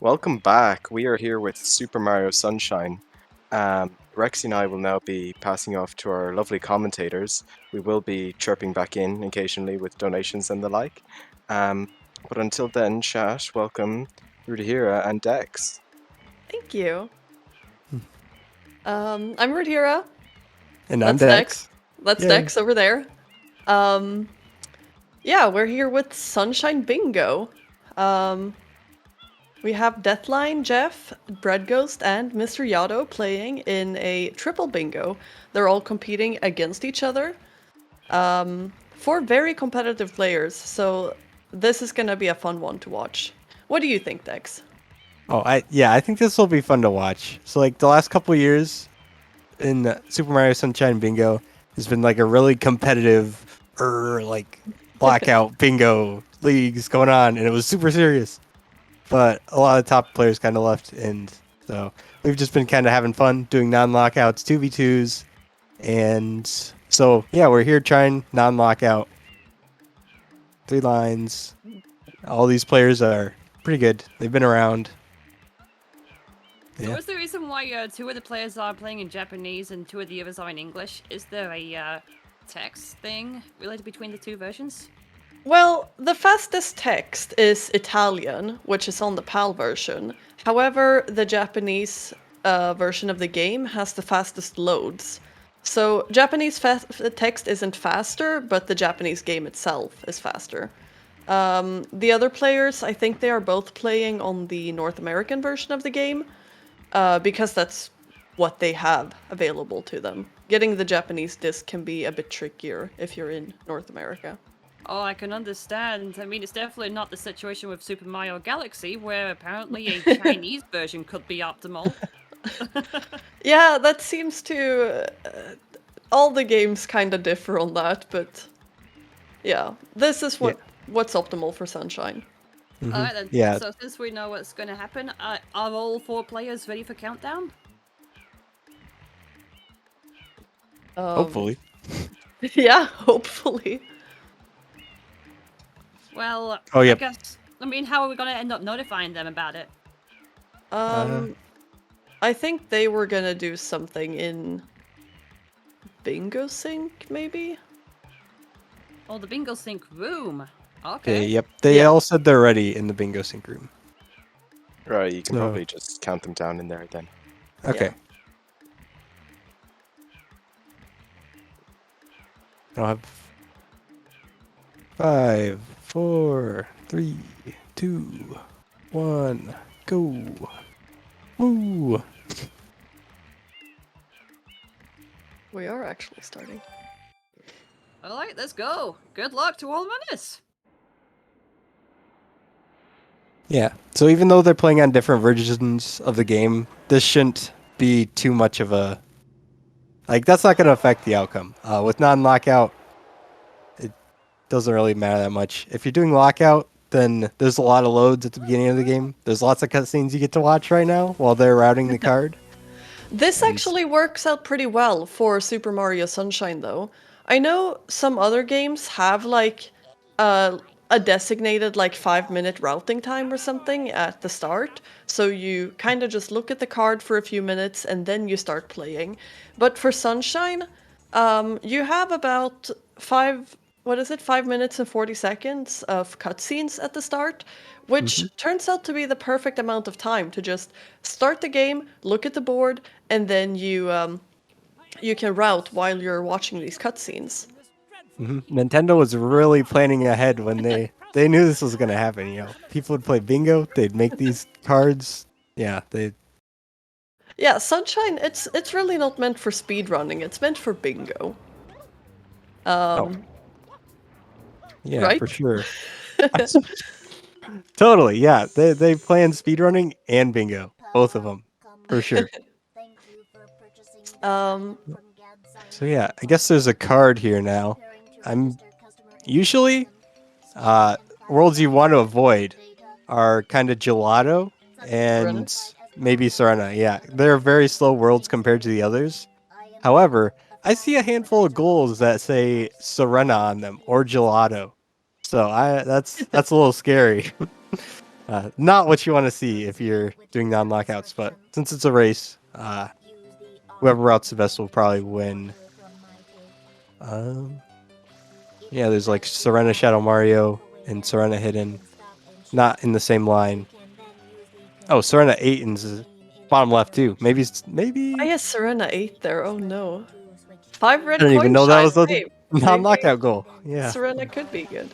Welcome back. We are here with Super Mario Sunshine. Rexy and I will now be passing off to our lovely commentators. We will be chirping back in occasionally with donations and the like. Um, but until then, Shash, welcome Rudahira and Dex. Thank you. I'm Rhaenyra. And I'm That's Dex. Dex. That's Yay. Dex over there. Um, yeah, we're here with Sunshine Bingo. Um, we have Deathline, Jeff, Breadghost, and MrYhatoh playing in a triple bingo. They're all competing against each other. Four very competitive players, so this is gonna be a fun one to watch. What do you think, Dex? I think this will be fun to watch. So like the last couple years in Super Mario Sunshine Bingo has been like a really competitive like blackout bingo leagues going on, and it was super serious. But a lot of top players kind of left, and so we've just been kind of having fun doing non-lockouts, 2v2s, and so yeah, we're here trying non-lockout. 3 lines. All these players are pretty good. They've been around. So Yeah. what's the reason why two of the players are playing in Japanese and two of the others are in English? Is there a text thing related between the two versions? Well, the fastest text is Italian, which is on the PAL version. However, the Japanese version of the game has the fastest loads. So Japanese text isn't faster, but the Japanese game itself is faster. The other players, I think they are both playing on the North American version of the game, because that's what they have available to them. Getting the Japanese disc can be a bit trickier if you're in North America. Oh, I can understand. I mean, it's definitely not the situation with Super Mario Galaxy, where apparently a Chinese version could be optimal. Yeah, that seems to. All the games kind of differ on that, but yeah, this is what's optimal for Sunshine. Alright then. Yeah. So since we know what's going to happen, are all four players ready for countdown? Hopefully. Yeah, hopefully. Well, Oh, yep. I mean, how are we going to end up notifying them about it? I think they were gonna do something in Bingo Sync, maybe? Oh, the Bingo Sync room. Okay. Yep. They Yeah. all said they're ready in the bingo sync room. Right, you can So- probably just count them down in there then. Okay. I'll have 5, 4, 3, 2, 1, go. Woo. We are actually starting. Alright, let's go. Good luck to all runners. Yeah. So even though they're playing on different versions of the game, this shouldn't be too much of a that's not going to affect the outcome. With non-lockout, it doesn't really matter that much. If you're doing lockout, then there's a lot of loads at the beginning of the game. There's lots of cutscenes you get to watch right now while they're routing the card. This actually works out pretty well for Super Mario Sunshine, though. I know some other games have like a designated like 5-minute routing time or something at the start, so you kind of just look at the card for a few minutes and then you start playing. But for Sunshine, you have about 5 minutes and 40 seconds of cutscenes at the start, which turns out to be the perfect amount of time to just start the game, look at the board, and then you can route while you're watching these cutscenes. Nintendo was really planning ahead when they knew this was going to happen. You know, people would play bingo. They'd make these cards. Yeah, Yeah, Sunshine, it's really not meant for speed running. It's meant for bingo. Yeah, Right? for sure. Totally. Yeah, they plan speedrunning and bingo, both of them, for sure. So yeah, I guess there's a card here now. I'm usually worlds you want to avoid are kind of gelato and maybe Serena. Yeah, they're very slow worlds compared to the others. However, I see a handful of goals that say Serena on them or gelato. So that's a little scary. Not what you want to see if you're doing non-lockouts, but since it's a race, whoever routes the best will probably win. Yeah, there's like Serena Shadow Mario and Serena Hidden, not in the same line. Oh, Serena Aiton's is bottom left too. Maybe Why is Serena 8 there? Oh no. 5 I red don't even coin know that shine. was a Hey, maybe non-knockout goal. Yeah. Serena could be good.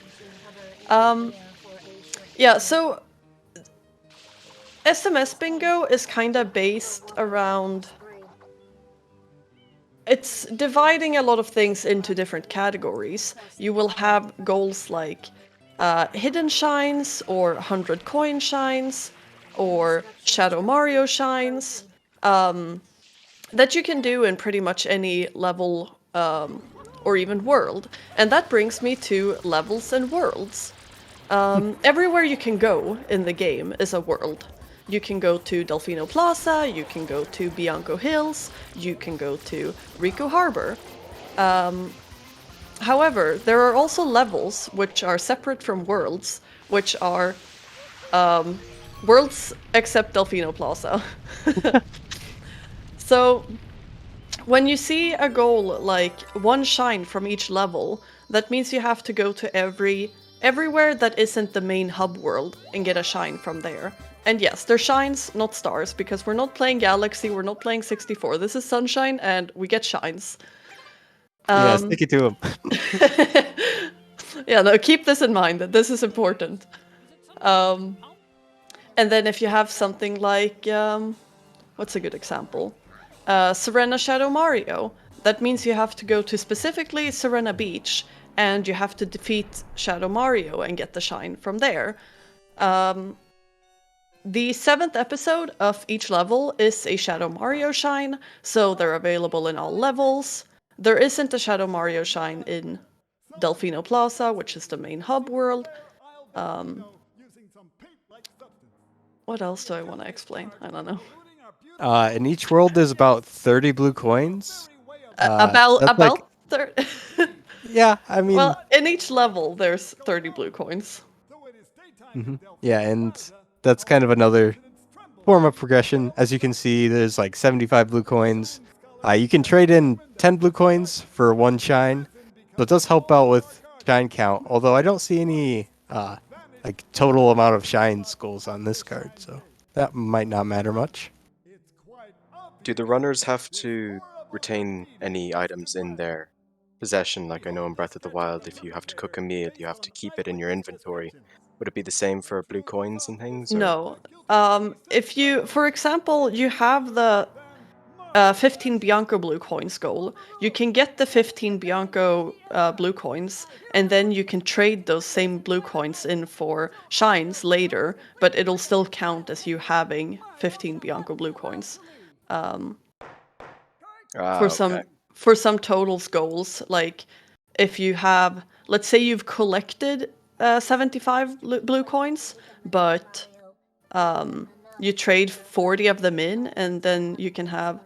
Yeah, so SMS bingo is kind of based around. It's dividing a lot of things into different categories. You will have goals like hidden shines, or 100 coin shines, or Shadow Mario shines, that you can do in pretty much any level or even world. And that brings me to levels and worlds. Everywhere you can go in the game is a world. You can go to Delfino Plaza, you can go to Bianco Hills, you can go to Rico Harbor. However, there are also levels which are separate from worlds, which are worlds except Delfino Plaza. So when you see a goal like one shine from each level, that means you have to go to everywhere that isn't the main hub world and get a shine from there. And yes, they're shines, not stars, because we're not playing Galaxy, we're not playing 64. This is Sunshine, and we get shines. Yeah, stick it to him. Yeah, no, keep this in mind, that this is important. And then if you have something like, what's a good example? Serena Shadow Mario. That means you have to go to specifically Serena Beach, and you have to defeat Shadow Mario and get the shine from there. The 7th episode of each level is a Shadow Mario shine, so they're available in all levels. There isn't a Shadow Mario shine in Delfino Plaza, which is the main hub world. What else do I want to explain? I don't know. In each world, there's about 30 blue coins. That's like, About 30. yeah, I mean, Well, in each level, there's 30 blue coins. yeah, and that's kind of another form of progression. As you can see, there's like 75 blue coins. You can trade in 10 blue coins for one shine, so it does help out with shine count. Although I don't see any like total amount of shines goals on this card, so that might not matter much. Do the runners have to retain any items in their possession? Like I know in Breath of the Wild, if you have to cook a meal, you have to keep it in your inventory. Would it be the same for blue coins and things, or? No. If you, for example, you have the 15 Bianco blue coins goal, you can get the 15 Bianco blue coins, and then you can trade those same blue coins in for shines later, but it'll still count as you having 15 Bianco blue coins. Ah, For okay. some totals goals, like if you have, let's say you've collected 75 blue coins, but you trade 40 of them in, and then you can have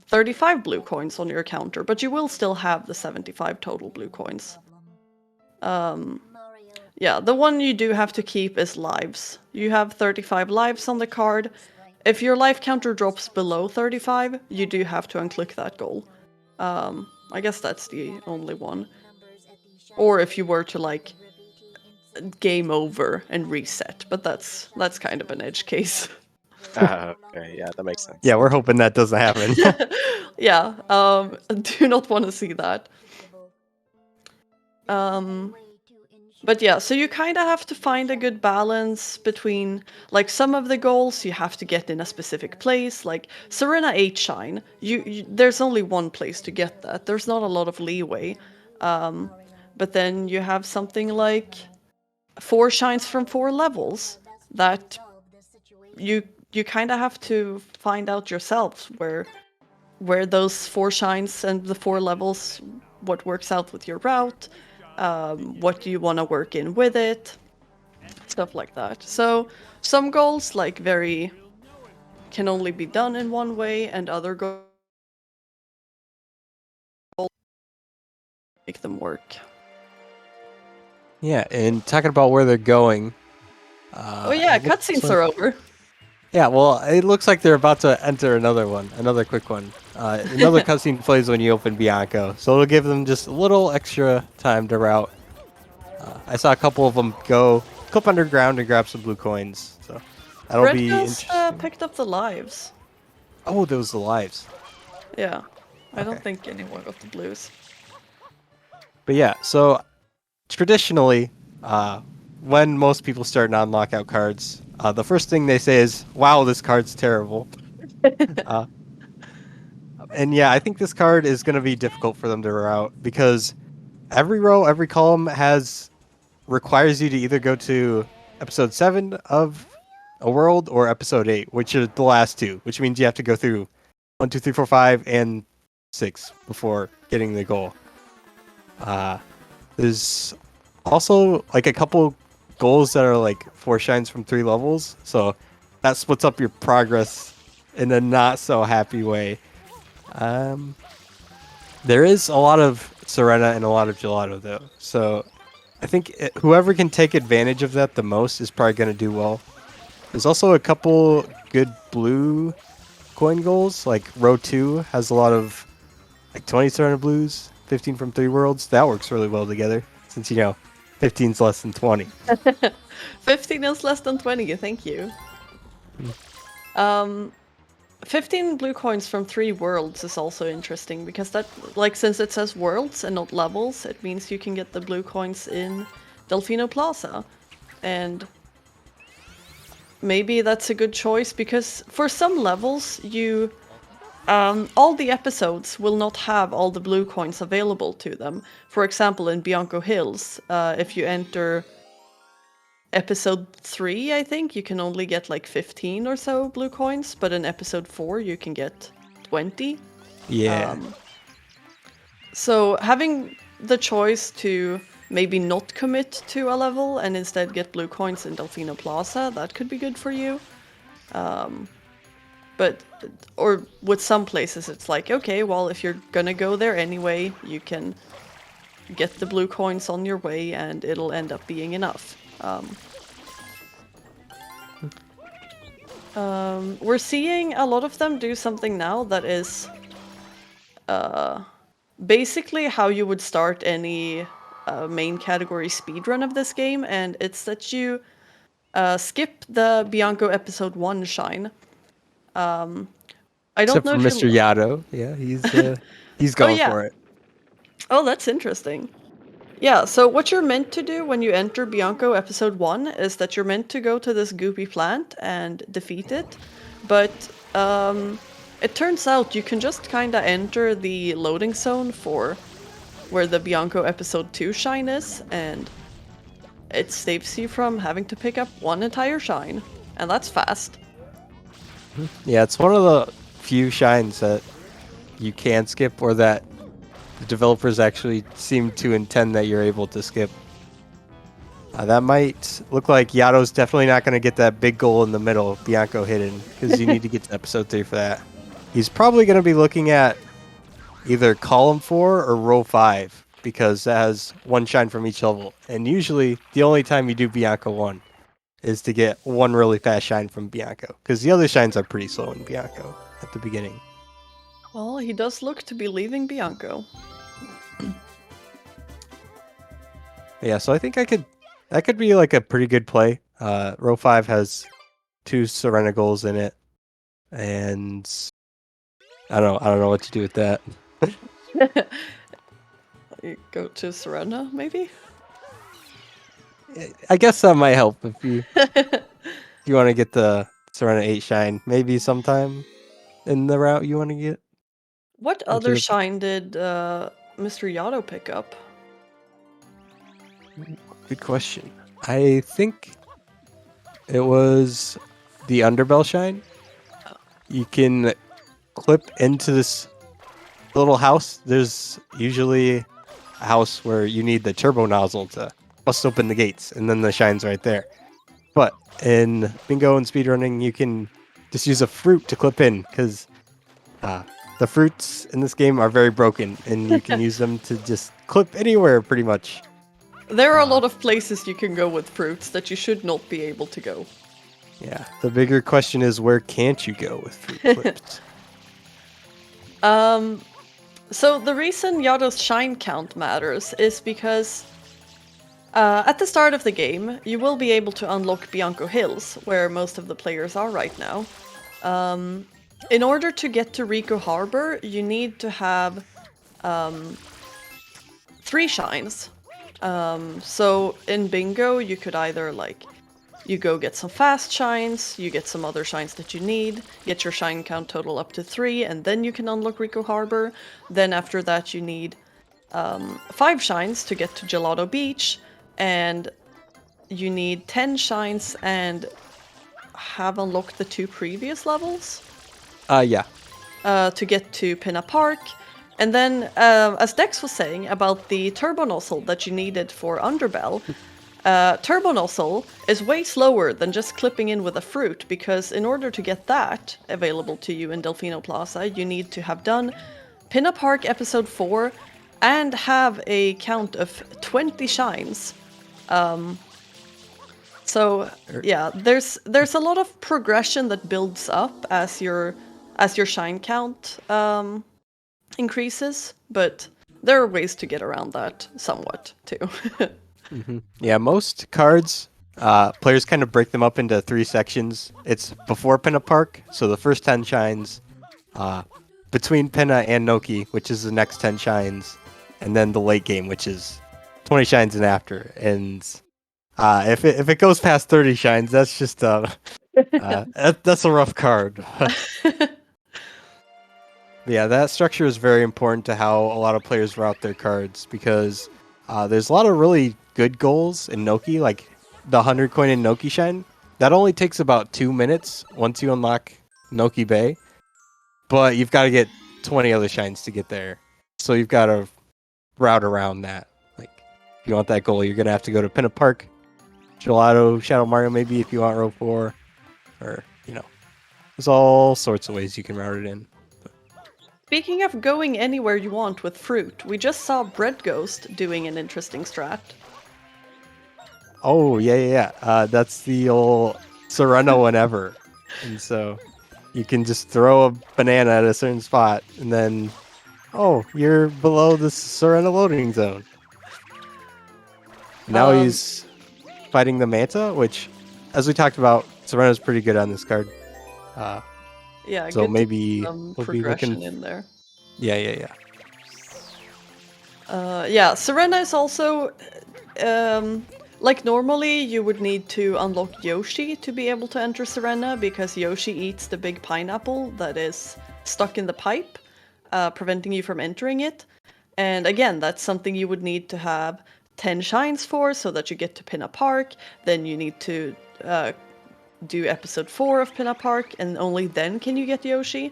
35 blue coins on your counter, but you will still have the 75 total blue coins. Yeah, the one you do have to keep is lives. You have 35 lives on the card. If your life counter drops below 35, you do have to unclick that goal. I guess that's the only one. Or if you were to like game over and reset, but that's kind of an edge case. Ah, okay, yeah, that makes sense. Yeah, we're hoping that doesn't happen. Yeah, do not want to see that. But yeah, so you kind of have to find a good balance between, like, some of the goals you have to get in a specific place, like Serena 8 Shine. There's only one place to get that. There's not a lot of leeway. But then you have something like 4 shines from 4 levels that you kind of have to find out yourself where those 4 shines and the 4 levels, what works out with your route, what do you want to work in with it, stuff like that. So some goals like very can only be done in one way, and other goals make them work. Yeah, and talking about where they're going, Oh yeah, it looks cutscenes like- are over. Yeah, well, it looks like they're about to enter another quick one. Another cutscene plays when you open Bianco, so it'll give them just a little extra time to route. I saw a couple of them go clip underground and grab some blue coins, so that'll be Breadghost interesting. picked up the lives. Oh, those are the lives. Yeah. I don't Okay. think anyone got the blues. But yeah, so traditionally, when most people start non-lockout cards, the first thing they say is, "Wow, this card's terrible." uh, and yeah, I think this card is going to be difficult for them to route because every row, every column requires you to either go to episode 7 of a world or episode 8, which are the last two, which means you have to go through 1, 2, 3, 4, 5, and 6 before getting the goal. There's also like a couple goals that are like 4 shines from 3 levels, so that splits up your progress in a not so happy way. There is a lot of Serena and a lot of Gelato though, so I think whoever can take advantage of that the most is probably going to do well. There's also a couple good blue coin goals, like row 2 has a lot of like 20 Serena blues, 15 from 3 worlds. That works really well together since 15's less than 20. 15 is less than 20, thank you. 15 blue coins from 3 worlds is also interesting because that, like, since it says worlds and not levels, it means you can get the blue coins in Delfino Plaza. And maybe that's a good choice because for some levels, all the episodes will not have all the blue coins available to them. For example, in Bianco Hills, if you enter episode 3, I think, you can only get like 15 or so blue coins, but in episode 4 you can get 20. Yeah. So having the choice to maybe not commit to a level and instead get blue coins in Delfino Plaza, that could be good for you. Or with some places it's like, okay, well, if you're gonna go there anyway, you can get the blue coins on your way and it'll end up being enough. We're seeing a lot of them do something now that is basically how you would start any main category speedrun of this game, and it's that you skip the Bianco episode 1 shine. I don't Except know for if you... MrYhatoh. Yeah, he's Oh going yeah. for it. Oh, that's interesting. Yeah, so what you're meant to do when you enter Bianco episode 1 is that you're meant to go to this goopy plant and defeat it, but it turns out you can just kinda enter the loading zone for where the Bianco episode 2 shine is, and it saves you from having to pick up one entire shine, and that's fast. Yeah, it's one of the few shines that you can skip or that the developers actually seem to intend that you're able to skip. That might look like Yato's definitely not going to get that big goal in the middle, Bianco hidden, because you need to get to episode 3 for that. He's probably going to be looking at either column 4 or row 5, because that has 1 shine from each level. And usually, the only time you do Bianco 1 is to get 1 really fast shine from Bianco, because the other shines are pretty slow in Bianco at the beginning. Well, he does look to be leaving Bianco. Yeah, so I think that could be like a pretty good play. Row 5 has 2 Serena goals in it, and I don't know what to do with that. You go to Serena, maybe? I guess that might help if you want to get the Serena 8 shine, maybe sometime in the route you want to get. What Into other the- shine did MrYhatoh pick up? Good question. I think it was the Underbell shine. You can clip into this little house. There's usually a house where you need the turbo nozzle to bust open the gates, and then the shine's right there. But in bingo and speedrunning, you can just use a fruit to clip in, because the fruits in this game are very broken, and you can use them to just clip anywhere, pretty much. There are a lot of places you can go with fruits that you should not be able to go. Yeah. The bigger question is, where can't you go with fruit clips? So the reason Yato's shine count matters is because at the start of the game, you will be able to unlock Bianco Hills, where most of the players are right now. In order to get to Rico Harbor, you need to have 3 shines. So in Bingo, you could either you go get some fast shines, you get some other shines that you need, get your shine count total up to 3, and then you can unlock Rico Harbor. Then after that, you need 5 shines to get to Gelato Beach, and you need 10 shines and have unlocked the 2 previous levels Yeah. to get to Pinna Park. And then, as Dex was saying about the turbo nozzle that you needed for Underbell, turbo nozzle is way slower than just clipping in with a fruit, because in order to get that available to you in Delfino Plaza, you need to have done Pinna Park episode 4 and have a count of 20 shines. So yeah, there's a lot of progression that builds up as your shine count increases, but there are ways to get around that somewhat too. Yeah, most cards, players kind of break them up into 3 sections. It's before Pinna Park, so the first 10 shines, between Pinna and Noki, which is the next 10 shines, and then the late game, which is 20 shines and after. And if it goes past 30 shines, that's just that's a rough card. Yeah, that structure is very important to how a lot of players route their cards, because there's a lot of really good goals in Noki, like the 100 coin in Noki Shine. That only takes about 2 minutes once you unlock Noki Bay, but you've got to get 20 other shines to get there. So you've got to route around that. Like, if you want that goal, you're going to have to go to Pinna Park, Gelato, Shadow Mario, maybe if you want row 4, or, there's all sorts of ways you can route it in. Speaking of going anywhere you want with fruit, we just saw Breadghost doing an interesting strat. Oh, yeah. That's the old Serena whenever. And so you can just throw a banana at a certain spot, and then, oh, you're below the Serena loading zone. Now he's fighting the Manta, which, as we talked about, Serena's pretty good on this card. Yeah, So good maybe some we'll be progression looking. in there. Yeah. Yeah, Serena is also like normally you would need to unlock Yoshi to be able to enter Serena, because Yoshi eats the big pineapple that is stuck in the pipe, preventing you from entering it. And again, that's something you would need to have 10 shines for, so that you get to Pinna Park. Then you need to do episode 4 of Pinna Park, and only then can you get Yoshi.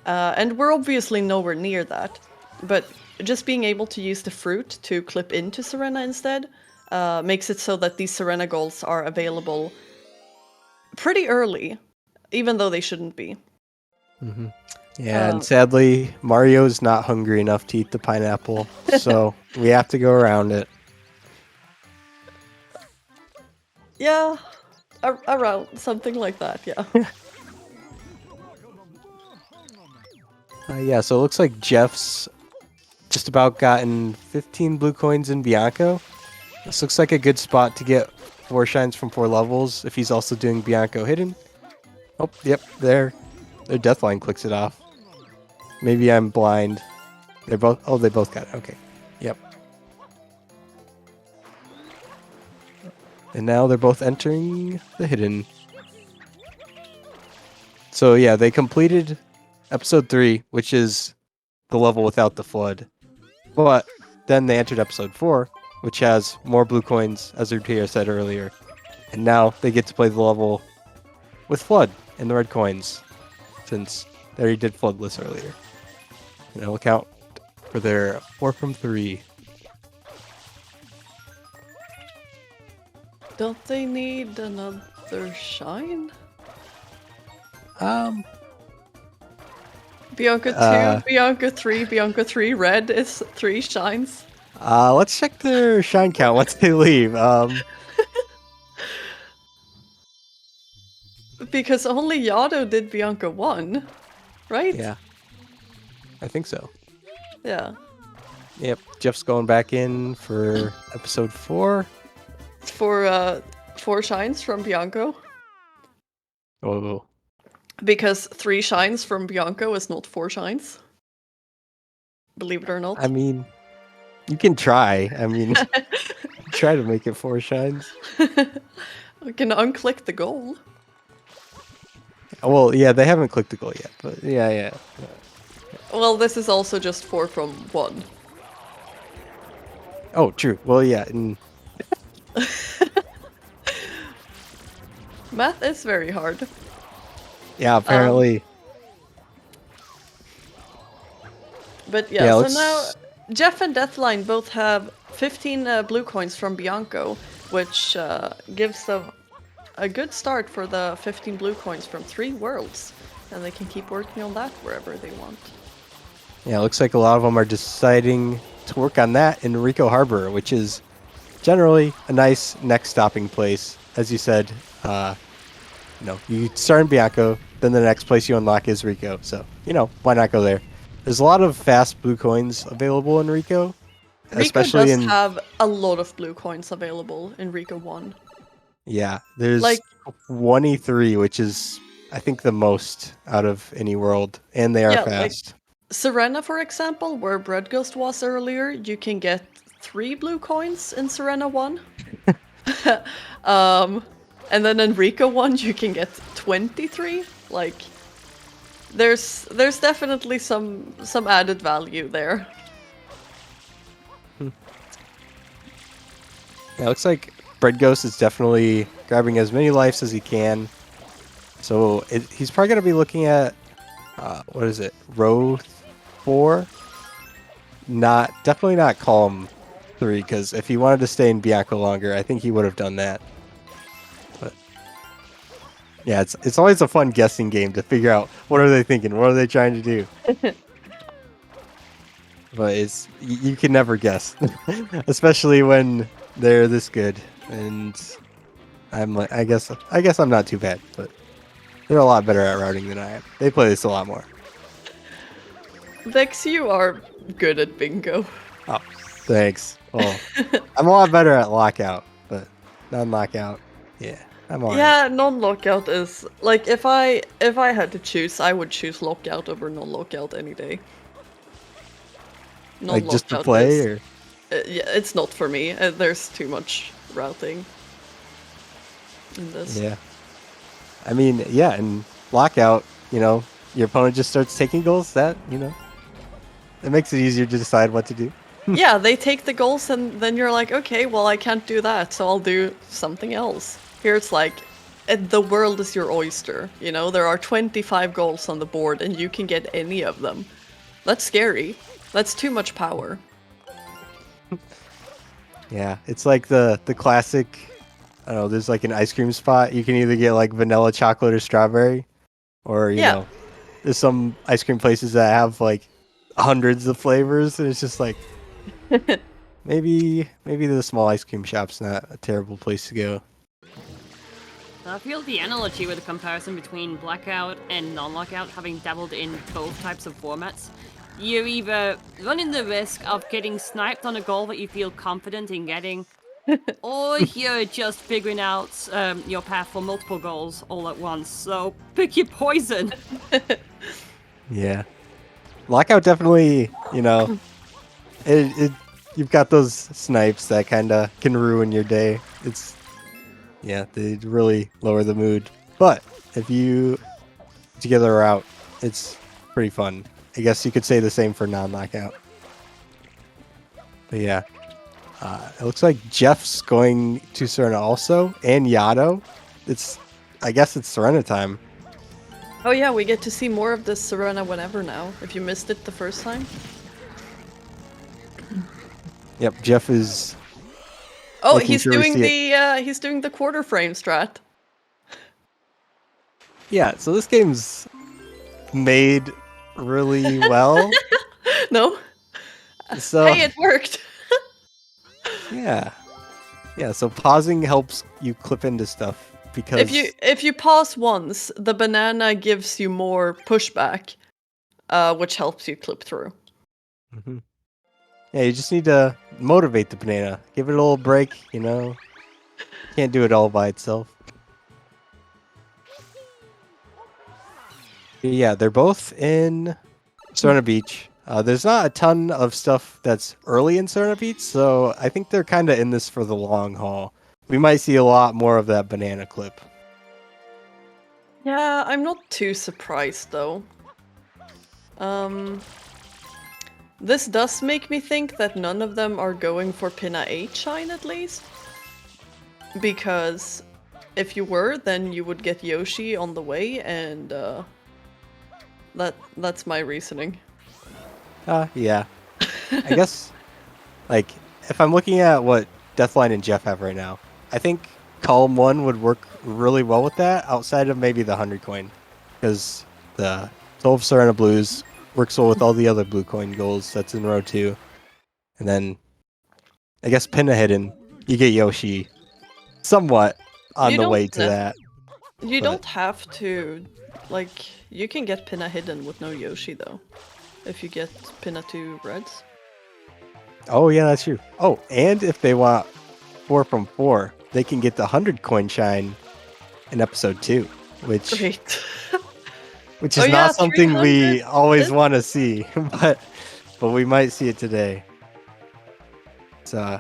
And we're obviously nowhere near that, but just being able to use the fruit to clip into Serena instead makes it so that these Serena goals are available pretty early, even though they shouldn't be. Mm-hmm. Yeah, and sadly, Mario's not hungry enough to eat the pineapple, so we have to go around it. Yeah, around something like that, yeah. Yeah, so it looks like Jeff's just about gotten 15 blue coins in Bianco. This looks like a good spot to get 4 shines from 4 levels if he's also doing Bianco hidden. Oh, yep, their deathline clicks it off. Maybe I'm blind. They both got it. Okay. Yep. And now they're both entering the hidden. So yeah, they completed episode 3, which is the level without the flood. But then they entered episode 4, which has more blue coins, as Rutia said earlier. And now they get to play the level with flood and the red coins, since they already did floodless earlier. And it'll count for their 4 from 3. Don't they need another shine? Bianca 2, Bianca 3, Bianca 3 red is 3 shines. Let's check their shine count once they leave. Because only Yato did Bianca 1, right? Yeah, I think so. Yeah. Yep, Jeff's going back in for episode 4. For 4 shines from Bianco. Oh, Because 3 shines from Bianco is not 4 shines. Believe it or not. I mean, you can try. I mean, try to make it 4 shines. We can unclick the goal. Well, yeah, they haven't clicked the goal yet, but yeah. Well, this is also just 4 from 1. Oh, true. Well, yeah, and Math is very hard. yeah, apparently. But yeah, Yeah, so let's. now Jeff and Deathline both have 15 blue coins from Bianco, which gives them a good start for the 15 blue coins from 3 worlds. And they can keep working on that wherever they want. Yeah, it looks like a lot of them are deciding to work on that in Rico Harbor, which is generally a nice next stopping place. As you said, you start in Bianco, then the next place you unlock is Rico. So, why not go there? There's a lot of fast blue coins available in Rico, Rico especially does in have a lot of blue coins available in Rico 1. yeah. There's Like, 23, which is I think the most out of any world, and they are yeah, like fast. Serena, for example, where Breadghost was earlier, you can get 3 blue coins in Serena 1. And then in Rico 1, you can get 23. Like, there's definitely some added value there. Yeah, it looks like Breadghost is definitely grabbing as many lives as he can. So he's probably going to be looking at, what is it, row 4? Definitely not column 3, because if he wanted to stay in Bianco longer, I think he would have done that. But yeah, it's always a fun guessing game to figure out what are they thinking, what are they trying to do. But you can never guess, especially when they're this good. And I guess I'm not too bad, but they're a lot better at routing than I am. They play this a lot more. Vex, you are good at bingo. Oh, thanks. Well, I'm a lot better at lockout, but non-lockout, yeah, I'm alright. Yeah, non-lockout is like if I had to choose, I would choose lockout over non-lockout any day. Like just to Non-lockout play, is or yeah, it's not for me. There's too much routing in this. yeah. I mean, yeah, and lockout, your opponent just starts taking goals. That it makes it easier to decide what to do. Yeah, they take the goals and then you're like, okay, well I can't do that, so I'll do something else. Here it's like, the world is your oyster. There are 25 goals on the board and you can get any of them. That's scary. That's too much power. Yeah, it's like the classic. I don't know. There's like an ice cream spot. You can either get like vanilla, chocolate, or strawberry, or Yeah. there's some ice cream places that have like hundreds of flavors, and it's just like maybe the small ice cream shop's not a terrible place to go. I feel the analogy with the comparison between Blackout and non-lockout, having dabbled in both types of formats. You're either running the risk of getting sniped on a goal that you feel confident in getting, or you're just figuring out your path for multiple goals all at once. So pick your poison. Yeah, lockout definitely. You've got those snipes that kind of can ruin your day. They really lower the mood. But if you together out, it's pretty fun. I guess you could say the same for non-lockout. But yeah, it looks like Jeff's going to Serena also, and YahToh. I guess it's Serena time. Oh yeah, we get to see more of this Serena whenever now, if you missed it the first time. Yep, Jeff is. Oh, making he's sure we doing see he's doing the quarter frame strat. Yeah, so this game's made really well. No? So Hey, it worked! Yeah. Yeah, so pausing helps you clip into stuff because If you pause once, the banana gives you more pushback, which helps you clip through. Mhm. Yeah, you just need to motivate the banana. Give it a little break, you know. Can't do it all by itself. Yeah, they're both in Serena Beach. There's not a ton of stuff that's early in Serena Beach, so I think they're kind of in this for the long haul. We might see a lot more of that banana clip. Yeah, I'm not too surprised though. This does make me think that none of them are going for Pinna 8 shine at least. Because if you were, then you would get Yoshi on the way, and that's my reasoning. Yeah. I guess, like, if I'm looking at what Deathline and Jeff have right now, I think Column 1 would work really well with that, outside of maybe the 100 coin. Because the Soul of Serena Blues works well with all the other blue coin goals that's in row 2. And then, I guess Pinna Hidden, you get Yoshi somewhat on You the don't way to that. You But don't have to, like, you can get Pinna hidden with no Yoshi though, if you get Pinna 2 reds. oh yeah, that's true. Oh, and if they want 4 from 4, they can get the 100 coin shine in episode 2, which Great. which Oh is yeah, not something 300 we always is- want to see, but we might see it today. So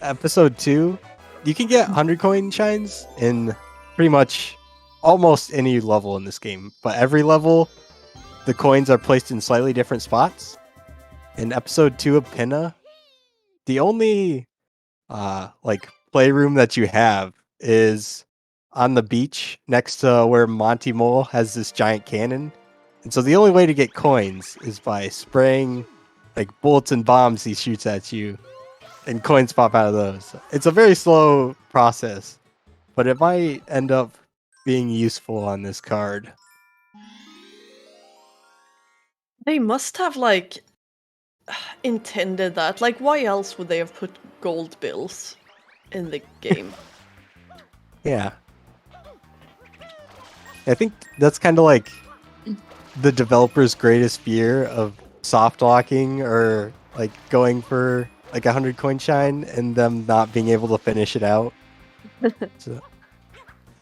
episode 2, you can get 100 coin shines in pretty much almost any level in this game, but every level the coins are placed in slightly different spots. In episode 2 of Pinna, the only like playroom that you have is on the beach next to where Monty Mole has this giant cannon. And so the only way to get coins is by spraying like bullets and bombs he shoots at you, and coins pop out of those. It's a very slow process, but it might end up being useful on this card. They must have, like, intended that. Like, why else would they have put gold bills in the game? Yeah. I think that's kind of like the developer's greatest fear of soft locking or like going for like 100 coin shine and them not being able to finish it out. So,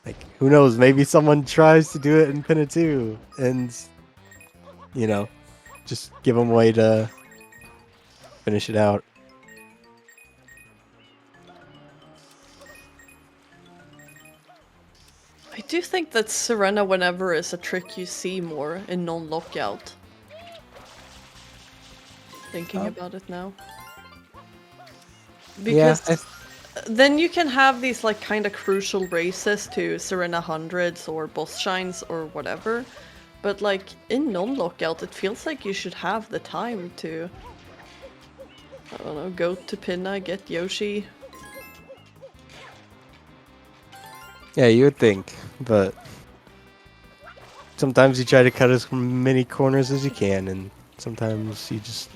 like, who knows? Maybe someone tries to do it in Pinna 2 and, you know, just give them a way to finish it out. I do think that Serena whenever is a trick you see more in non-lockout. Thinking about it now. Yeah, Because then you can have these, like, kind of crucial races to Serena hundreds or boss shines or whatever, but like in non-lockout it feels like you should have the time to, I don't know, go to Pinna, get Yoshi. yeah, you would think, but sometimes you try to cut as many corners as you can, and sometimes you just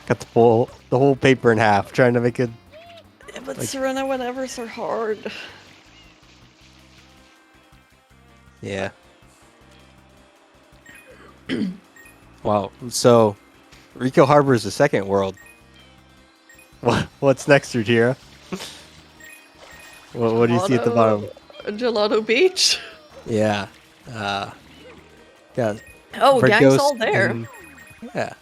cut the whole paper in half, trying to make it. Yeah, but Like- Serena whenevers are hard. Yeah. Wow. So, Rico Harbor is the second world. What's next, Rudira? What do you see at the bottom? Gelato Beach. Yeah. Yeah. Oh, gang's Breadghost all there. and- yeah.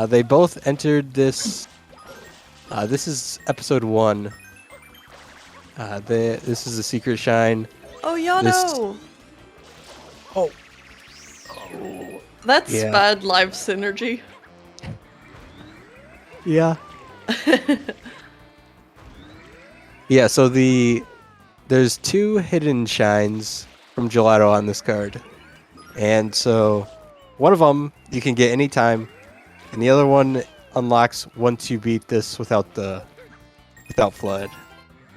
They both entered this. This is episode 1. This is a secret shine. Oh, Yano! Oh. That's Yeah. bad live synergy. Yeah. Yeah, so there's 2 hidden shines from Gelato on this card. And so one of them you can get anytime, and the other one unlocks once you beat this without flood.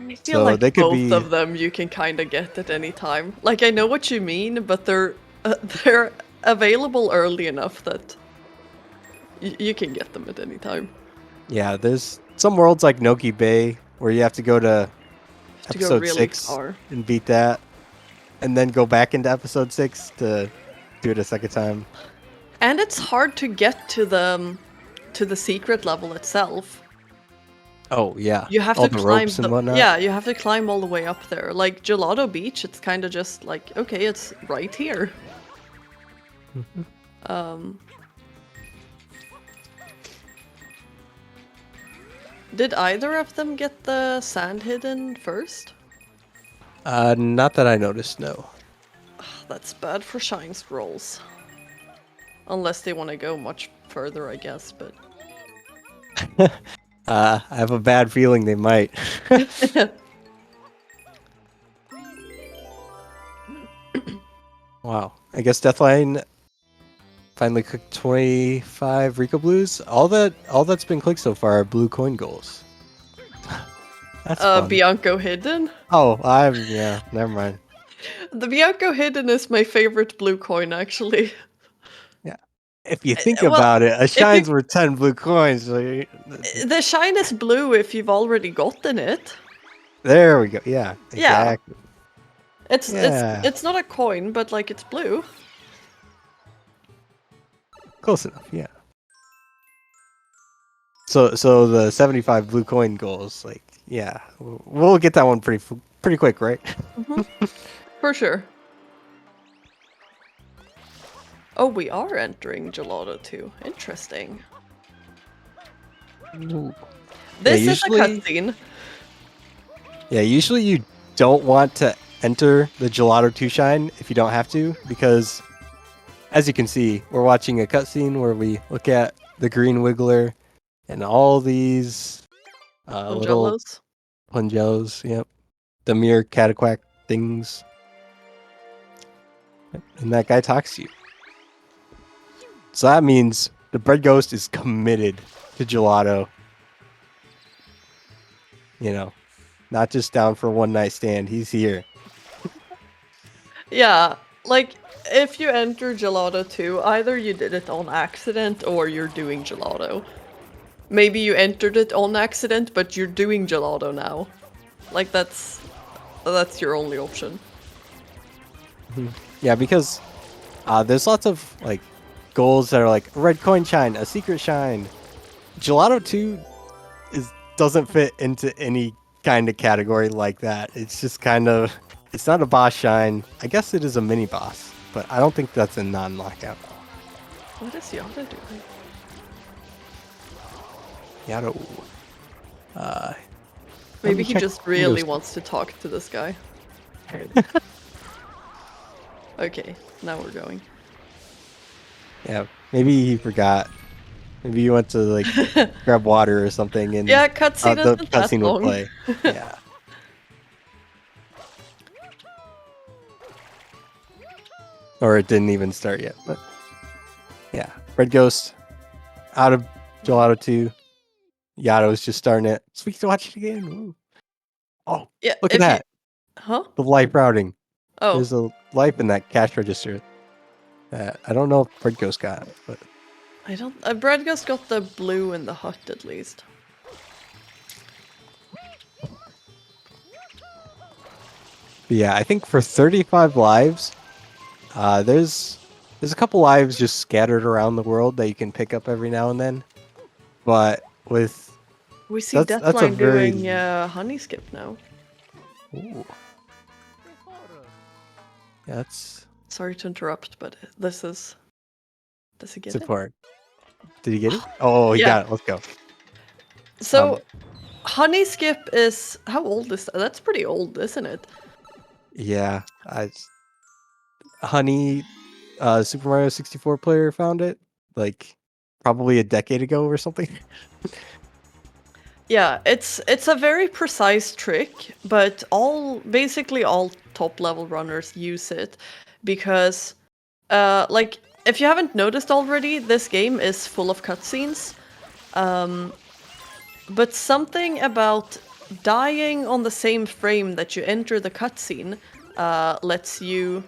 I feel So like they could both be of them you can kind of get at any time. Like, I know what you mean, but they're available early enough that you can get them at any time. Yeah, there's some worlds like Noki Bay where you have to go to To go episode really 6 far. and beat that, and then go back into episode 6 to do it a second time. And it's hard to get to the secret level itself. Oh yeah, You have all to the climb ropes and whatnot. yeah, you have to climb all the way up there. Like Gelato Beach, it's kind of just like, okay, it's right here. Did either of them get the sand hidden first? Not that I noticed. No. That's bad for shine scrolls. Unless they want to go much further, I guess, but I have a bad feeling they might. Wow. I guess Deathline finally cooked 25 Rico Blues. All that's been clicked so far are blue coin goals. That's fun. Bianco Hidden? Oh, yeah, never mind. The Bianco Hidden is my favorite blue coin, actually. Yeah. If you think Well, about it, a if shine's you, worth 10 blue coins. So the shine is blue if you've already gotten it. there we go. Yeah, Yeah. exactly. It's Yeah. it's not a coin, but like it's blue. Close enough, yeah. So the 75 blue coin goals, like, yeah, we'll get that one pretty quick, right? For sure. Oh, we are entering Gelato too. Interesting. This is a usually- cutscene. Yeah, usually you don't want to enter the Gelato 2 shine if you don't have to, because as you can see, we're watching a cutscene where we look at the green wiggler and all these little Angelos. Pungellos, yep. The mere cataquack things. And that guy talks to you. So that means the Breadghost is committed to Gelato. You know, not just down for a one night stand. He's here. Yeah, like if you enter Gelato 2, either you did it on accident or you're doing Gelato. Maybe you entered it on accident, but you're doing Gelato now. Like that's your only option. Yeah, because there's lots of like goals that are like a red coin shine, a secret shine. Gelato 2 doesn't fit into any kind of category like that. It's just kind of, it's not a boss shine. I guess it is a mini boss, but I don't think that's a non-lockout. What is Yada doing? Yato. Maybe me he check just really Bingothon. wants to talk to this guy. Okay, now we're going. Yeah, maybe he forgot. Maybe he went to like grab water or something, and Yeah, cutscene the isn't that cutscene would long. play. Yeah. Or it didn't even start yet, but yeah. Breadghost out of Gelato 2. Yato's just starting it. So we can watch it again. Woo. Oh, Yeah, look at if you- that. Huh? The life routing. Oh, There's a life in that cash register. I don't know if Breadghost got it, but I don't. Breadghost got the blue in the hut at least. yeah, I think for 35 lives, there's a couple lives just scattered around the world that you can pick up every now and then. But with We see that's a Deathline very doing honey skip now. Ooh. Yeah, that's Sorry to interrupt, but this is. Does he get it? support. Did he get it? Oh, he Yeah. got it. Let's go. So, honey skip is how old is that? That's pretty old, isn't it? Yeah, Honey, Super Mario 64 player found it like probably a decade ago or something. Yeah, it's a very precise trick, but basically all top level runners use it because like if you haven't noticed already, this game is full of cutscenes. But something about dying on the same frame that you enter the cutscene lets you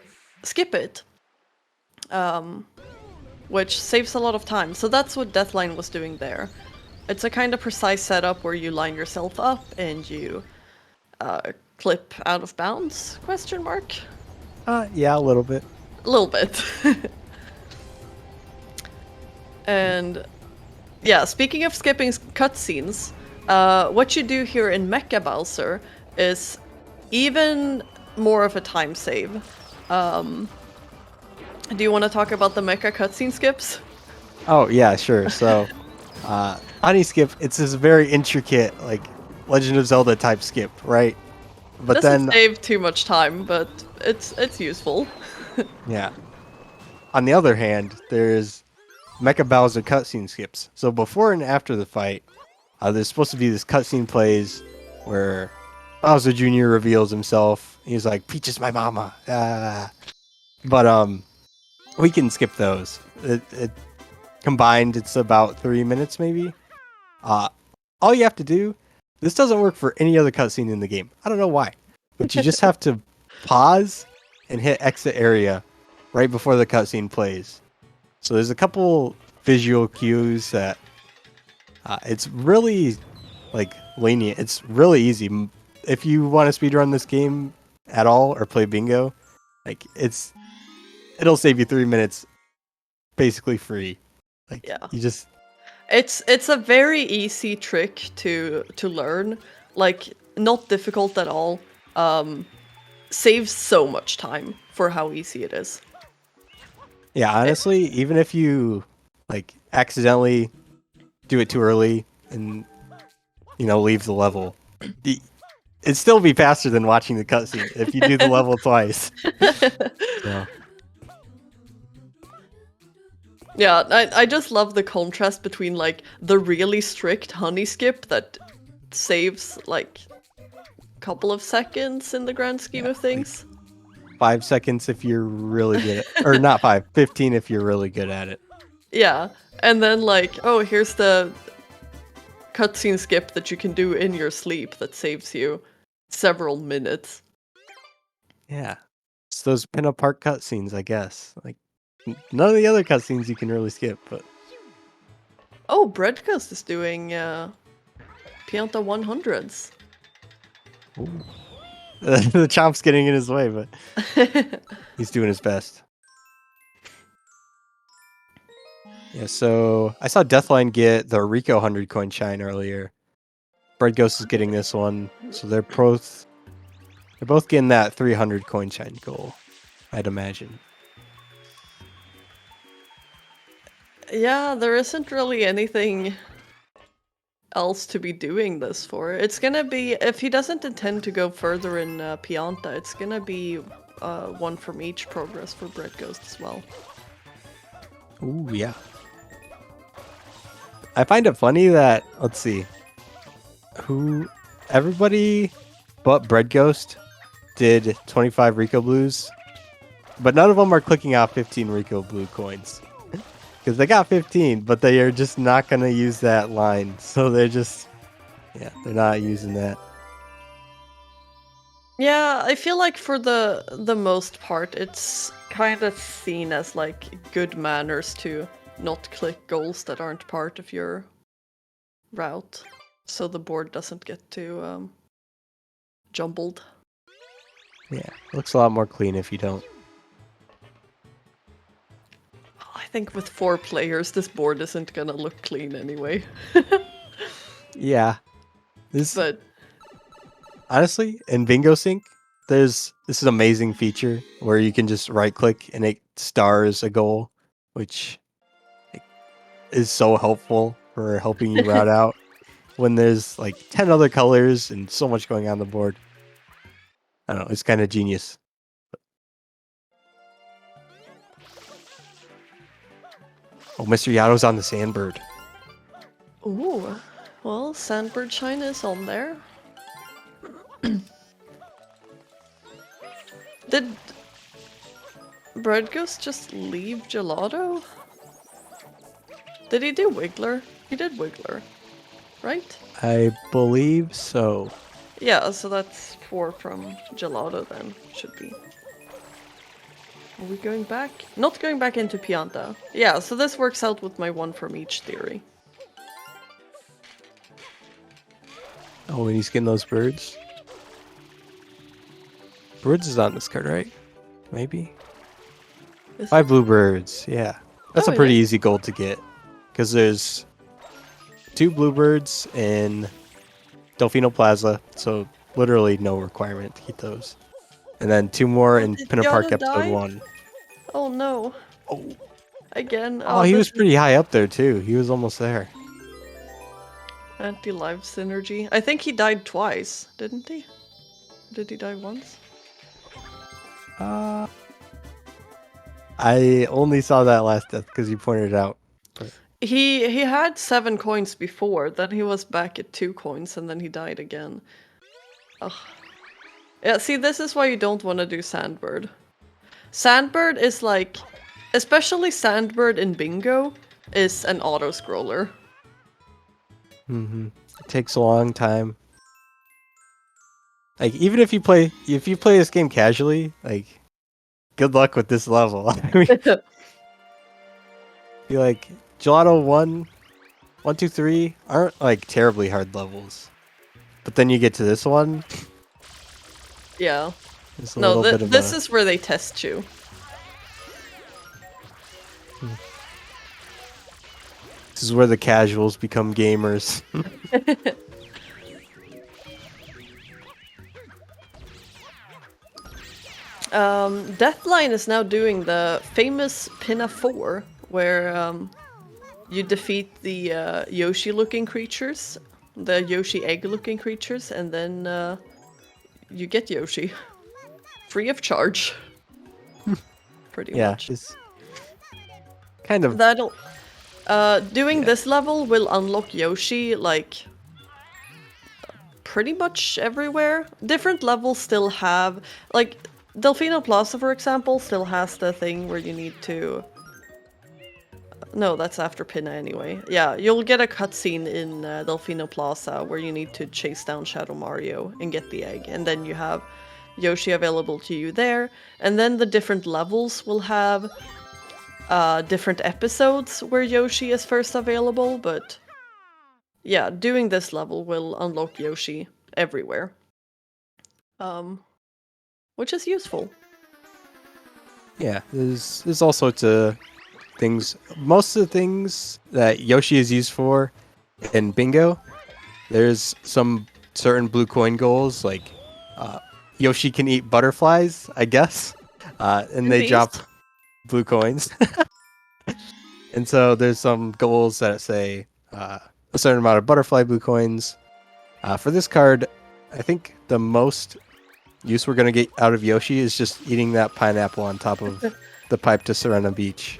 skip it. Which saves a lot of time. So that's what Deathline was doing there. It's a kind of precise setup where you line yourself up and you clip out of bounds? Question mark. Yeah, a little bit. A little bit. And yeah, speaking of skipping cutscenes, what you do here in Mecha Bowser is even more of a time save. Do you want to talk about the Mecha cutscene skips? Oh yeah, sure. So, Honey Skip, it's this very intricate, like Legend of Zelda type skip, right? But Doesn't then, save too much time, but it's useful. yeah. On the other hand, there's Mecha Bowser cutscene skips. So before and after the fight, there's supposed to be this cutscene plays where Bowser Jr. reveals himself. He's like, "Peach is my mama." But we can skip those. It combined, it's about 3 minutes maybe. Uh, all you have to do. This doesn't work for any other cutscene in the game. I don't know why, but you just have to pause and hit exit area right before the cutscene plays. So there's a couple visual cues that it's really like lenient. It's really easy. If you want to speedrun this game at all or play bingo, like it'll save you 3 minutes basically free. Like Yeah. you just It's a very easy trick to learn. Like not difficult at all. Saves so much time for how easy it is. yeah, honestly, even if you like accidentally do it too early and leave the level, it'd still be faster than watching the cutscene if you do the level twice. So Yeah, I just love the contrast between like the really strict honey skip that saves like a couple of seconds in the grand scheme yeah, of things. 5 seconds if you're really good at, or not 5, 15 if you're really good at it. Yeah, and then like, oh, here's the cutscene skip that you can do in your sleep that saves you several minutes. Yeah. It's those pin-up park cutscenes, I guess. Like none of the other cutscenes you can really skip, but Oh, Breadghost is doing Pianta 100s. the chomp's getting in his way, but he's doing his best. Yeah, so I saw Deathline get the Rico 100 coin shine earlier. Breadghost is getting this one, so they're both getting that 300 coin shine goal, I'd imagine. Yeah, there isn't really anything else to be doing this for. It's gonna be, if he doesn't intend to go further in Pianta, it's gonna be one from each progress for Breadghost as well. Ooh, yeah. I find it funny that, let's see, everybody but Breadghost did 25 Rico Blues, but none of them are clicking off 15 Rico Blue coins. Because they got 15, but they are just not going to use that line. So they're not using that. Yeah, I feel like for the most part, it's kind of seen as like good manners to not click goals that aren't part of your route, so the board doesn't get too jumbled. Yeah, looks a lot more clean if you don't. I think with 4 players, this board isn't gonna look clean anyway. Yeah. But Honestly, in Bingo Sync, this is an amazing feature where you can just right click and it stars a goal, which is so helpful for helping you route out when there's like 10 other colors and so much going on the board. I don't know, it's kind of genius. Oh, MrYhatoh's on the Sandbird. ooh, well, Sandbird Shine is on there. Did Breadghost just leave Gelato? Did he do Wiggler? He did Wiggler, right? I believe so. Yeah, so that's 4 from Gelato then, should be. Are we going back? Not going back into Pianta. Yeah, so this works out with my 1 from each theory. Oh, and he's getting those birds. Birds is on this card, right? Maybe. Is 5 it? bluebirds. Yeah, that's Oh, a pretty yeah. easy gold to get because there's 2 bluebirds in Delfino Plaza, so literally no requirement to get those. And then 2 more Oh, in did Pinner Park Yada episode die? 1. Oh no. Oh, Again. oh, Oh, he this was is pretty high up there too. He was almost there. anti-life synergy. I think he died twice, didn't he? Did he die once? Uh, I only saw that last death because you pointed it out. But He had 7 coins before, then he was back at 2 coins, and then he died again. Ugh. Yeah, see, this is why you don't want to do Sandbird. Sandbird is like, especially Sandbird in Bingo, is an auto-scroller. it takes a long time. Like even if you play this game casually, like good luck with this level. I mean, feel like Gelato 1, 2, 3 aren't like terribly hard levels, but then you get to this one, Yeah. it's a No, little bit of this a. is where they test you. This is where the casuals become gamers. Deathline is now doing the famous Pinna 4, where you defeat the Yoshi-looking creatures, the Yoshi egg-looking creatures, and then you get Yoshi. Free of charge. Pretty Yeah, much. it's kind of. That'll... doing Yeah. this level will unlock Yoshi, like, pretty much everywhere. Different levels still have... Like, Delfino Plaza, for example, still has the thing where you need to... No, that's after Pinna anyway. Yeah, you'll get a cutscene in Delfino Plaza where you need to chase down Shadow Mario and get the egg, and then you have Yoshi available to you there. And then the different levels will have different episodes where Yoshi is first available, but yeah, doing this level will unlock Yoshi everywhere. Which is useful. Yeah, there's all sorts of things. Most of the things that Yoshi is used for in Bingo, there's some certain blue coin goals, like Yoshi can eat butterflies, I guess, and they Nice. drop blue coins. And so there's some goals that say a certain amount of butterfly blue coins. For this card, I think the most use we're going to get out of Yoshi is just eating that pineapple on top of the pipe to Serena Beach.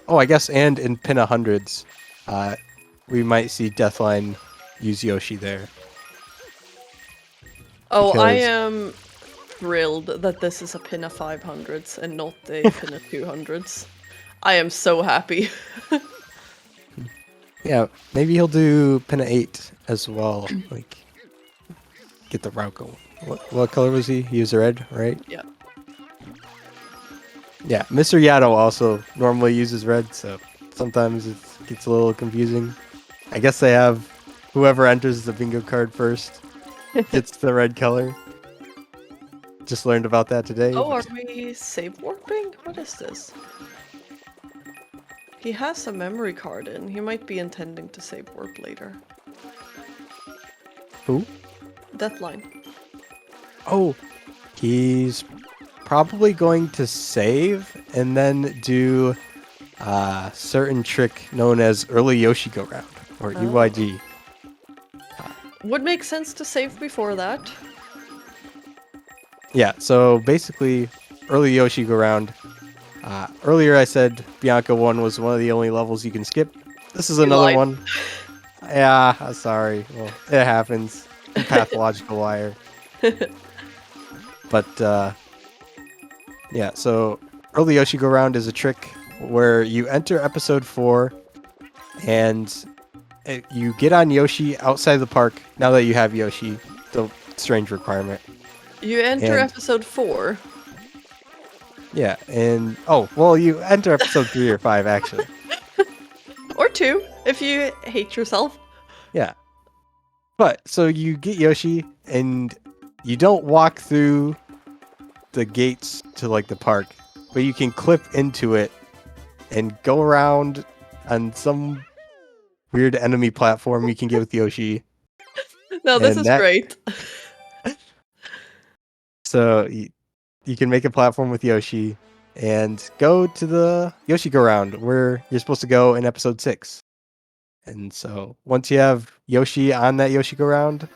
Oh, I guess, and in Pinna Hundreds, we might see Deathline use Yoshi there. Oh, I Because- am thrilled that this is a Pinna 500s and not a Pinna 200s. I am so happy. Yeah, maybe he'll do Pinna 8 as well. Like, get the route going. What color was he? He used red, right? Yeah. Yeah, MrYhatoh also normally uses red, so sometimes it gets a little confusing. I guess they have whoever enters the bingo card first gets the red color. Just learned about that today. Oh, are but- we save warping? What is this? He has a memory card in. He might be intending to save warp later. Who? Deathline. Oh, he's probably going to save and then do a certain trick known as early Yoshi go round, or Oh. UYG. Would make sense to save before that. Yeah, so basically, early Yoshi go round. Earlier I said Bianca 1 was one of the only levels you can skip. This is another lied. one. Yeah, sorry. Well, it happens. I'm a pathological liar. But, yeah, so early Yoshi go round is a trick where you enter episode 4 and you get on Yoshi outside the park now that you have Yoshi, the strange requirement. You enter And- episode 4. Yeah, and you enter episode 3 or 5 actually. Or 2, if you hate yourself. Yeah. But so you get Yoshi, and you don't walk through the gates to like the park, but you can clip into it and go around on some weird enemy platform you can get with Yoshi. No, this And is great. So you can make a platform with Yoshi and go to the Yoshi Go Round where you're supposed to go in episode 6. And so once you have Yoshi on that Yoshi Go Round,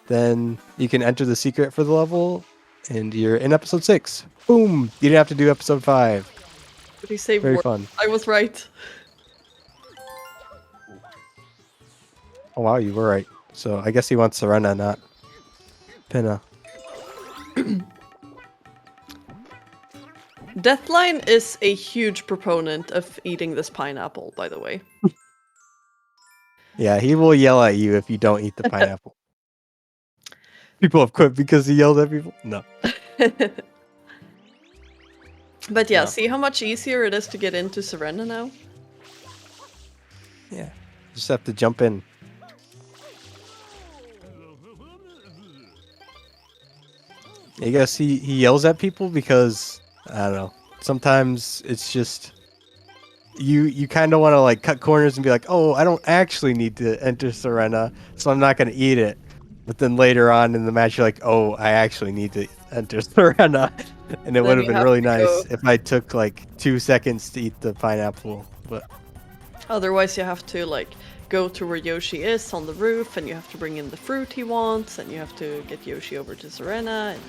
then you can enter the secret for the level and you're in episode 6. Boom! You didn't have to do episode 5. Did he say Very word? fun. I was right. Oh wow, you were right. So I guess he wants Serena, not Pinna. Deathline is a huge proponent of eating this pineapple, by the way. Yeah, he will yell at you if you don't eat the pineapple. People have quit because he yelled at people? No. But yeah, No. see how much easier it is to get into Serena now? Yeah. Just have to jump in. I guess he yells at people because, I don't know, sometimes it's just you kind of want to like cut corners and be like, oh, I don't actually need to enter Serena, so I'm not going to eat it. But then later on in the match, you're like, oh, I actually need to enter Serena. And it Then would have you been have really to nice go. if I took like 2 seconds to eat the pineapple. But Otherwise you have to like go to where Yoshi is on the roof and you have to bring in the fruit he wants and you have to get Yoshi over to Serena. And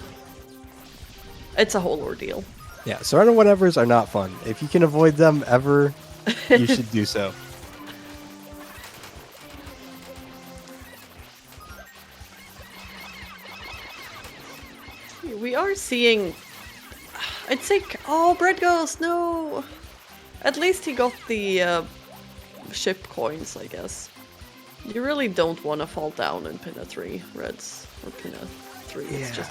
it's a whole ordeal. yeah, Serena whatevers are not fun. If you can avoid them ever, you should do so. We are seeing... I'd say... Oh, Breadghost, no! At least he got the ship coins, I guess. You really don't want to fall down in Pinna 3, Reds. Or Pinna 3, it's just...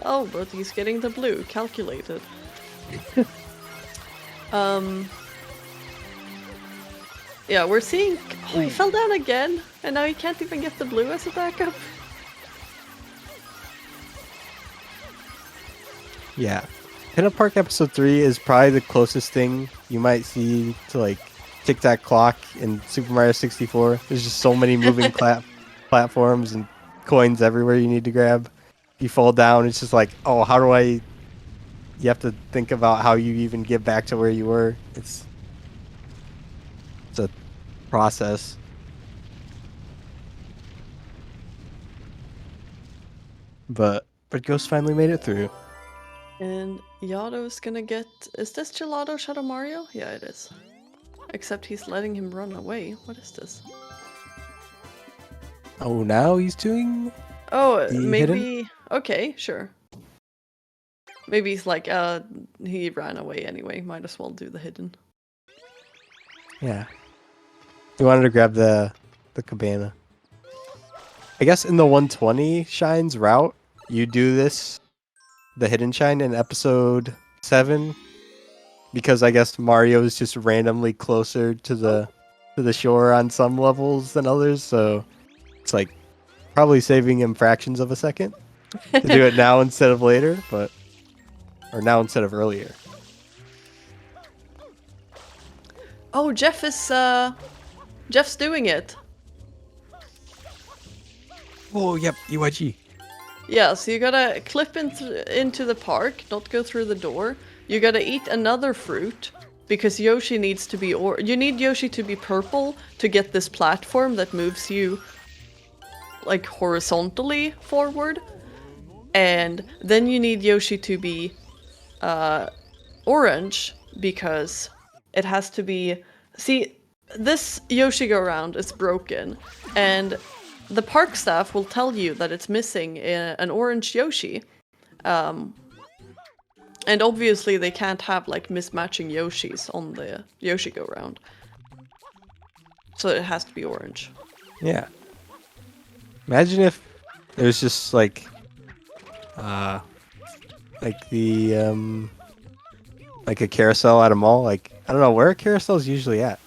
Oh, but he's getting the blue. Calculated. Yeah, we're seeing... Oh, he fell down again! And now he can't even get the blue as a backup. Yeah. Pinna Park episode 3 is probably the closest thing you might see to like Tic Tac Clock in Super Mario 64. There's just so many moving platforms and coins everywhere you need to grab. If you fall down, it's just like, oh, how do I... You have to think about how you even get back to where you were. It's a process. But Ghost finally made it through. And Yato's gonna get... Is this Gelato Shadow Mario? Yeah, it is. Except he's letting him run away. What is this? Oh, now he's doing... Oh, The maybe... hidden? Okay, sure. Maybe he's like, he ran away anyway. Might as well do the hidden. Yeah. You wanted to grab the cabana. I guess in the 120 shines route, you do this, the hidden shine in episode 7, because I guess Mario is just randomly closer to the shore on some levels than others, so it's like probably saving him fractions of a second to do it now instead of later, or now instead of earlier. Oh, Jeff's doing it. Oh, yep, UIG. Yeah, so you gotta clip into the park, not go through the door. You gotta eat another fruit, because Yoshi needs to be... you need Yoshi to be purple to get this platform that moves you, like, horizontally forward. And then you need Yoshi to be orange, because it has to be... See, this Yoshi Go Round is broken, and the park staff will tell you that it's missing an orange Yoshi. And obviously they can't have like mismatching Yoshis on the Yoshi Go Round. So it has to be orange. Yeah. Imagine if it was just like the like a carousel at a mall. Like, I don't know where a carousel is usually at.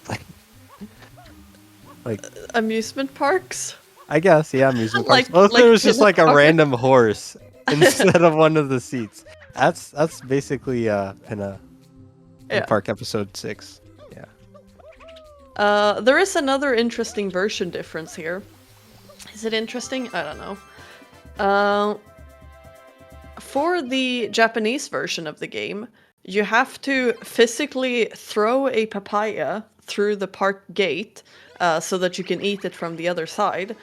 Like Amusement parks? I guess, yeah, amusement parks. Like- Well, if like there was just Pinna like a Park. random horse instead of one of the seats. That's basically Pinna Yeah. Park episode 6. Yeah. There is another interesting version difference here. Is it interesting? I don't know. For the Japanese version of the game, you have to physically throw a papaya through the park gate so that you can eat it from the other side.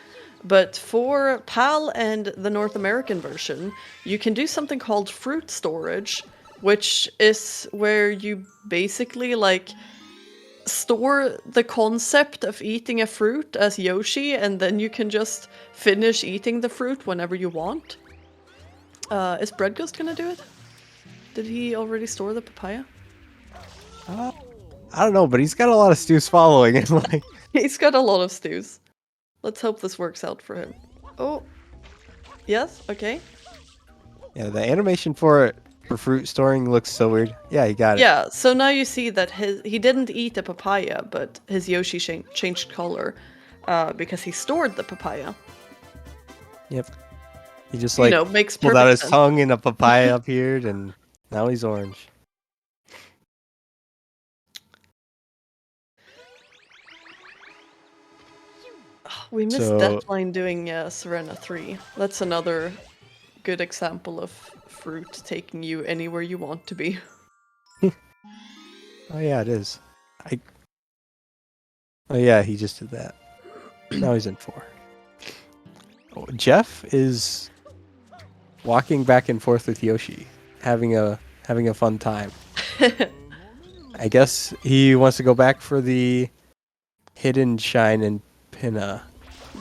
But for PAL and the North American version, you can do something called fruit storage, which is where you basically like store the concept of eating a fruit as Yoshi, and then you can just finish eating the fruit whenever you want. Is Breadghost gonna do it? Did he already store the papaya? I don't know, but he's got a lot of stews following him. Like, He's got a lot of stews. Let's hope this works out for him. Oh. Yes, okay. yeah, the animation for fruit storing looks so weird. Yeah, he got it. Yeah, so now you see that he didn't eat a papaya, but his Yoshi changed color because he stored the papaya. Yep. He just You like know, makes pulled out perfect his sense. tongue and a papaya appeared, and now he's orange. We missed So- Deathline doing Serena 3. That's another good example of fruit taking you anywhere you want to be. Oh yeah, it is. Oh yeah, he just did that. Now he's in 4. Oh, Jeff is walking back and forth with Yoshi, having a fun time. I guess he wants to go back for the hidden shine and Pinna.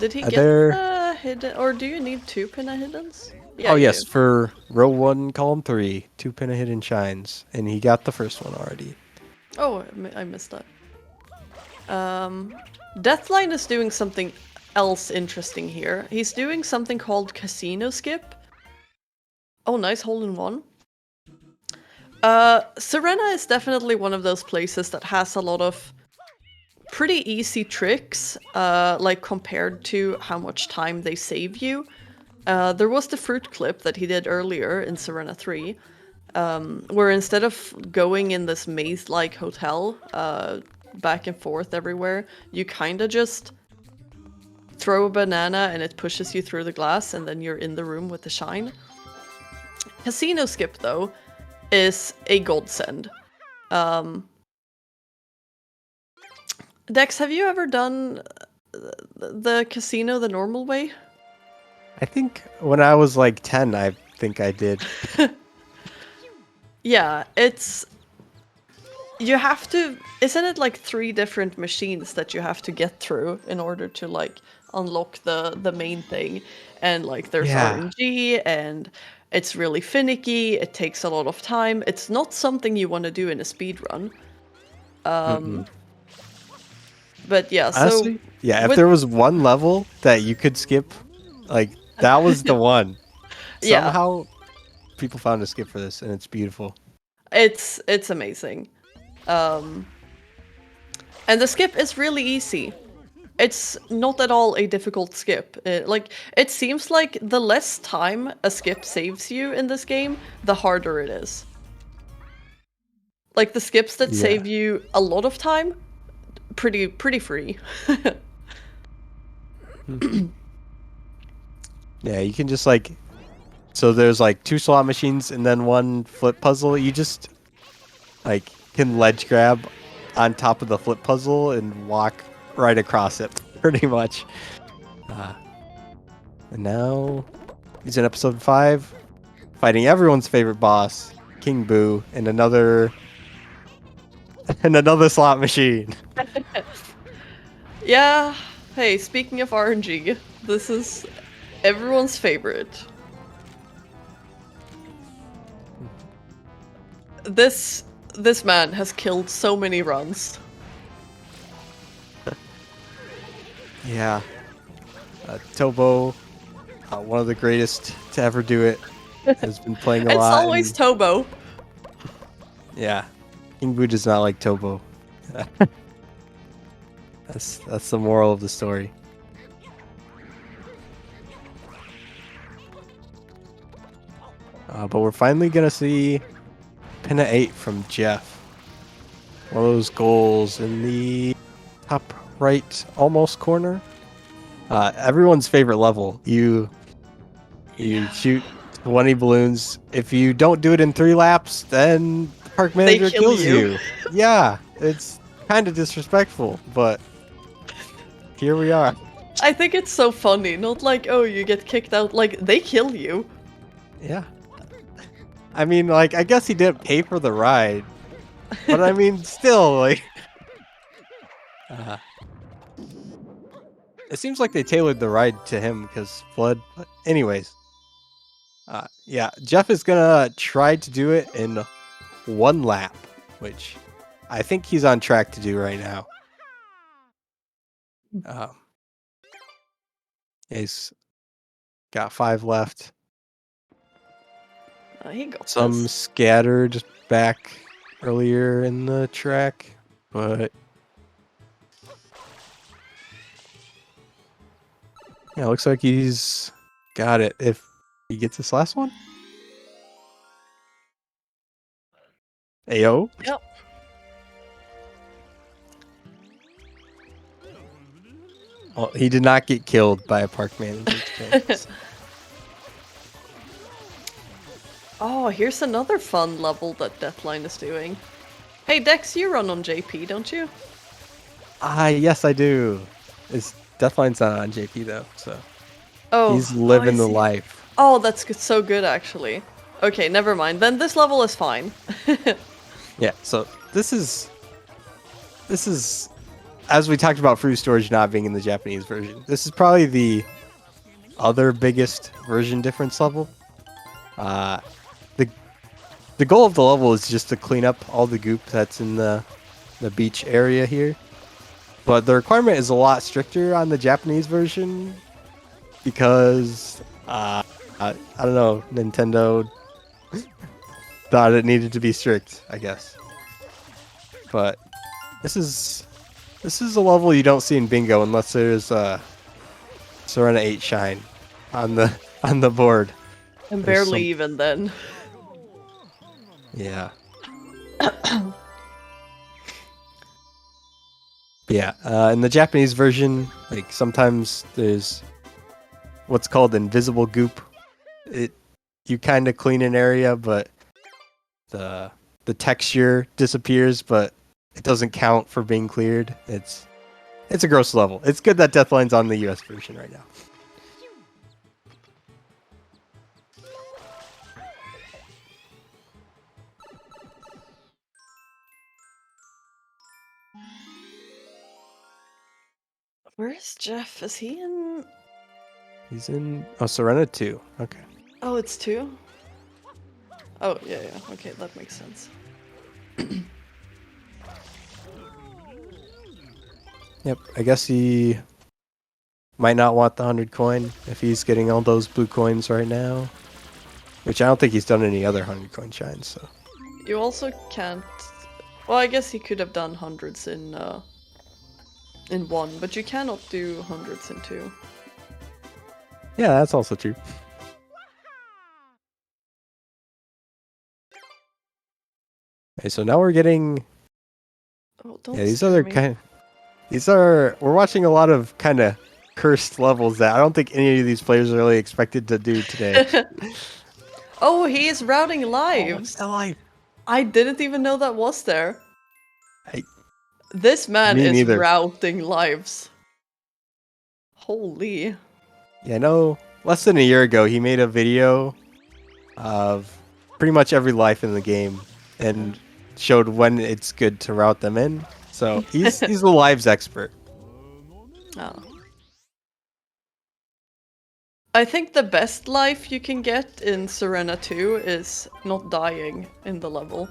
Did he Are get there- the hidden, or do you need 2 pinna hiddens? Yeah, Oh you yes, do. for row 1, column 3, 2 Pinna hidden shines, and he got the first one already. Oh, I missed that. Deathline is doing something else interesting here. He's doing something called Casino Skip. Oh, nice hole-in-one. Serena is definitely one of those places that has a lot of pretty easy tricks, like compared to how much time they save you. There was the fruit clip that he did earlier in Serena 3, where instead of going in this maze-like hotel, back and forth everywhere, you kinda just throw a banana and it pushes you through the glass and then you're in the room with the shine. Casino Skip, though, is a godsend. Dex, have you ever done the casino the normal way? I think when I was like 10, I think I did. Yeah, it's... You have to... Isn't it like 3 different machines that you have to get through in order to like unlock the main thing? And like there's Yeah. RNG and it's really finicky, it takes a lot of time. It's not something you want to do in a speedrun. But yeah, Honestly, so... yeah, if with- there was one level that you could skip, like, that was the one. Yeah. Somehow, people found a skip for this, and it's beautiful. It's amazing. And the skip is really easy. It's not at all a difficult skip. It seems like the less time a skip saves you in this game, the harder it is. Like the skips that Yeah. save you a lot of time, pretty free. Yeah, you can just, like... So there's, like, 2 slot machines and then 1 flip puzzle. You just, like, can ledge grab on top of the flip puzzle and walk right across it, pretty much. And now he's in episode 5, fighting everyone's favorite boss, King Boo, in another slot machine. Yeah. Hey, speaking of RNG, this is everyone's favorite. This man has killed so many runs. Yeah. Tobo, one of the greatest to ever do it, has been playing a It's lot. always and- Tobo. Yeah. King Boo does not like Tobo. That's the moral of the story. But we're finally gonna see pin at 8 from Jeff. One of those goals in the top right, almost corner. Everyone's favorite level. You shoot 20 balloons. If you don't do it in 3 laps, then the park manager kill kills you. you. Yeah, it's kind of disrespectful, but here we are. I think it's so funny. Not like, oh, you get kicked out. Like, they kill you. Yeah. I mean, like, I guess he didn't pay for the ride, but I mean, still, like, it seems like they tailored the ride to him because flood. But anyways, yeah, Jeff is gonna try to do it in 1 lap, which I think he's on track to do right now. He's got 5 left. He got Some this. scattered back earlier in the track, but yeah, looks like he's got it. If he gets this last one, Ayo. Yep. Well, he did not get killed by a park manager today. Oh, here's another fun level that Deathline is doing. Hey, Dex, you run on JP, don't you? Yes, I do. It's Deathline's not on JP though, so he's I living the see. life. Oh, that's so good, actually. Okay, never mind. Then this level is fine. Yeah, so this is as we talked about Fruit Storage not being in the Japanese version. This is probably the other biggest version difference level. The goal of the level is just to clean up all the goop that's in the beach area here. But the requirement is a lot stricter on the Japanese version because I don't know, Nintendo thought it needed to be strict, I guess. But this is a level you don't see in Bingo unless there's Serena 8 Shine on the board. And There's barely even then. Yeah. Yeah, in the Japanese version, like sometimes there's what's called invisible goop. You kind of clean an area, but the texture disappears, but it doesn't count for being cleared. It's a gross level. It's good that Deathline's on the US version right now. Where's Jeff? Is he in... He's in Serena 2. Okay. Oh, it's 2? Oh, yeah. Okay, that makes sense. Yep, I guess he might not want the 100 coin if he's getting all those blue coins right now. Which I don't think he's done any other 100 coin shines, so. You also can't... Well, I guess he could have done hundreds in 1, but you cannot do hundreds in 2. Yeah, that's also true. Okay, so now we're getting... Oh, don't Yeah, these scare other me. we're watching a lot of kind of cursed levels that I don't think any of these players are really expected to do today. Oh, he is routing Oh, lives! alive. I didn't even know that was there. Hey, This man me is neither. routing lives. Holy. Yeah, no, less than a year ago, he made a video of pretty much every life in the game and showed when it's good to route them in. So he's the lives expert. Oh. I think the best life you can get in Serena 2 is not dying in the level.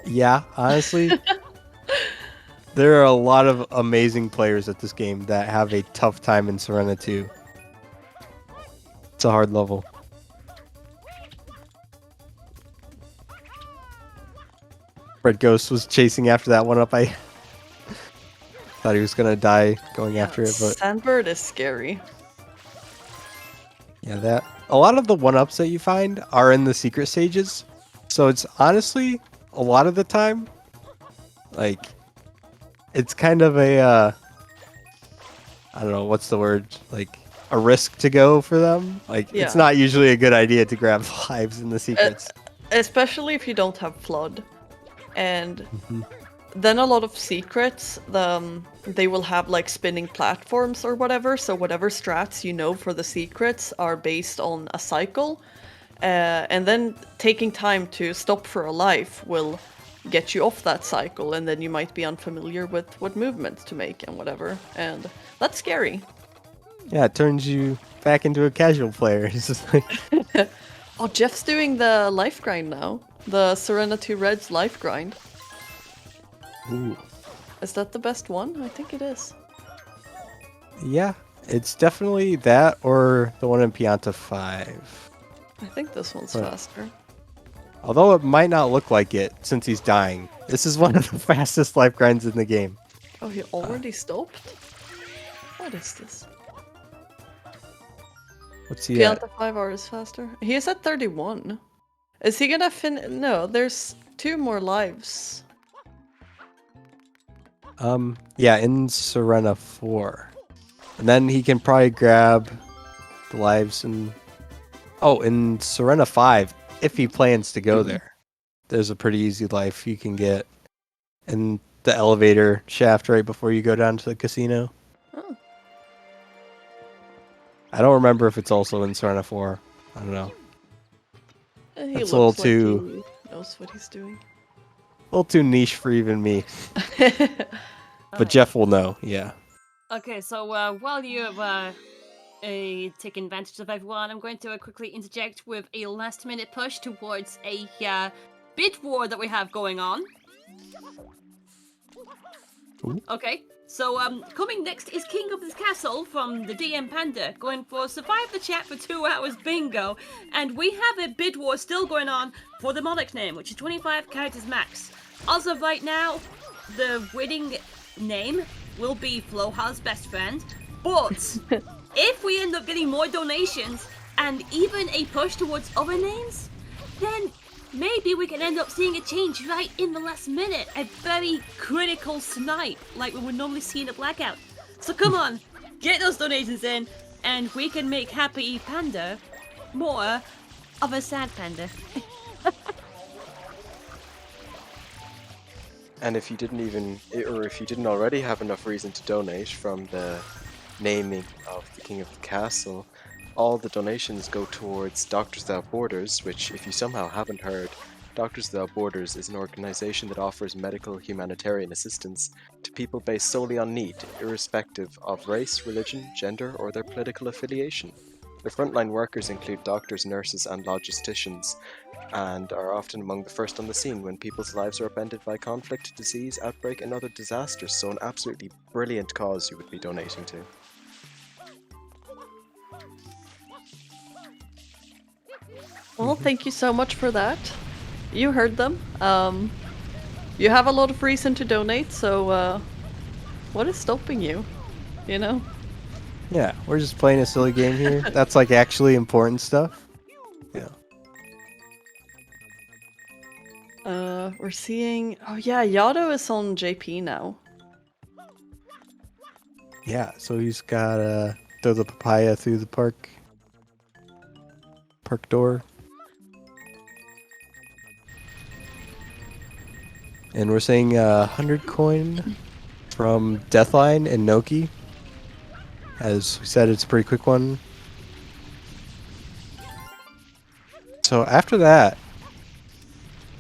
Yeah, honestly, there are a lot of amazing players at this game that have a tough time in Serena 2. It's a hard level. Breadghost was chasing after that one up. I thought he was gonna die going after it, but Sandbird is scary. yeah, a lot of the one-ups that you find are in the secret stages. So it's honestly, a lot of the time, like, it's kind of a, I don't know, what's the word? Like, a risk to go for them. Like, it's Yeah. not usually a good idea to grab lives in the secrets. Especially if you don't have flood. And Mhm. then a lot of secrets, they will have like spinning platforms or whatever. So whatever strats you know for the secrets are based on a cycle. And then taking time to stop for a life will get you off that cycle, and then you might be unfamiliar with what movements to make and whatever. And that's scary. Yeah, it turns you back into a casual player. It's just like, Oh, Jeff's doing the life grind now. The Serenity Reds life grind. ooh. Is that the best one? I think it is. Yeah, it's definitely that or the one in Pianta 5. I think this one's But- faster. Although it might not look like it since he's dying. This is one of the fastest life grinds in the game. Oh, he already stopped? What is this? What's he at? Pianta 5 hours faster. He is at 31. Is he gonna No, there's 2 more lives. Yeah, in Serena 4. And then he can probably grab the lives in... Oh, in Serena 5, if he plans to go there. There's a pretty easy life you can get in the elevator shaft right before you go down to the casino. Oh. I don't remember if it's also in Serena 4. I don't know. He That's a little looks like too- he knows what he's doing. A little too niche for even me. But Alright. Jeff will know, yeah. Okay, so while you take advantage of everyone, I'm going to quickly interject with a last-minute push towards a bid war that we have going on. Ooh. Okay, so coming next is King of this Castle from the DM Panda, going for Survive the Chat for 2 hours bingo, and we have a bid war still going on for the Monarch name, which is 25 characters max. As of right now, the winning name will be Floha's best friend, but if we end up getting more donations and even a push towards other names, then maybe we can end up seeing a change right in the last minute. A very critical snipe, like we would normally see in a blackout. So come on, get those donations in, and we can make Happy Panda more of a sad panda. And if you didn't already have enough reason to donate from the naming of the King of the Castle, all the donations go towards Doctors Without Borders, which, if you somehow haven't heard, Doctors Without Borders is an organization that offers medical humanitarian assistance to people based solely on need, irrespective of race, religion, gender, or their political affiliation. Their frontline workers include doctors, nurses, and logisticians, and are often among the first on the scene when people's lives are upended by conflict, disease, outbreak, and other disasters, so an absolutely brilliant cause you would be donating to. Well, thank you so much for that. You heard them. You have a lot of reason to donate, so what is stopping you? You know? Yeah, we're just playing a silly game here. That's like actually important stuff. Yeah. We're seeing. Oh yeah, Yado is on JP now. Yeah, so he's got throw the papaya through the park door. And we're saying 100 coin from Deathline and Noki. As we said, it's a pretty quick one. So after that,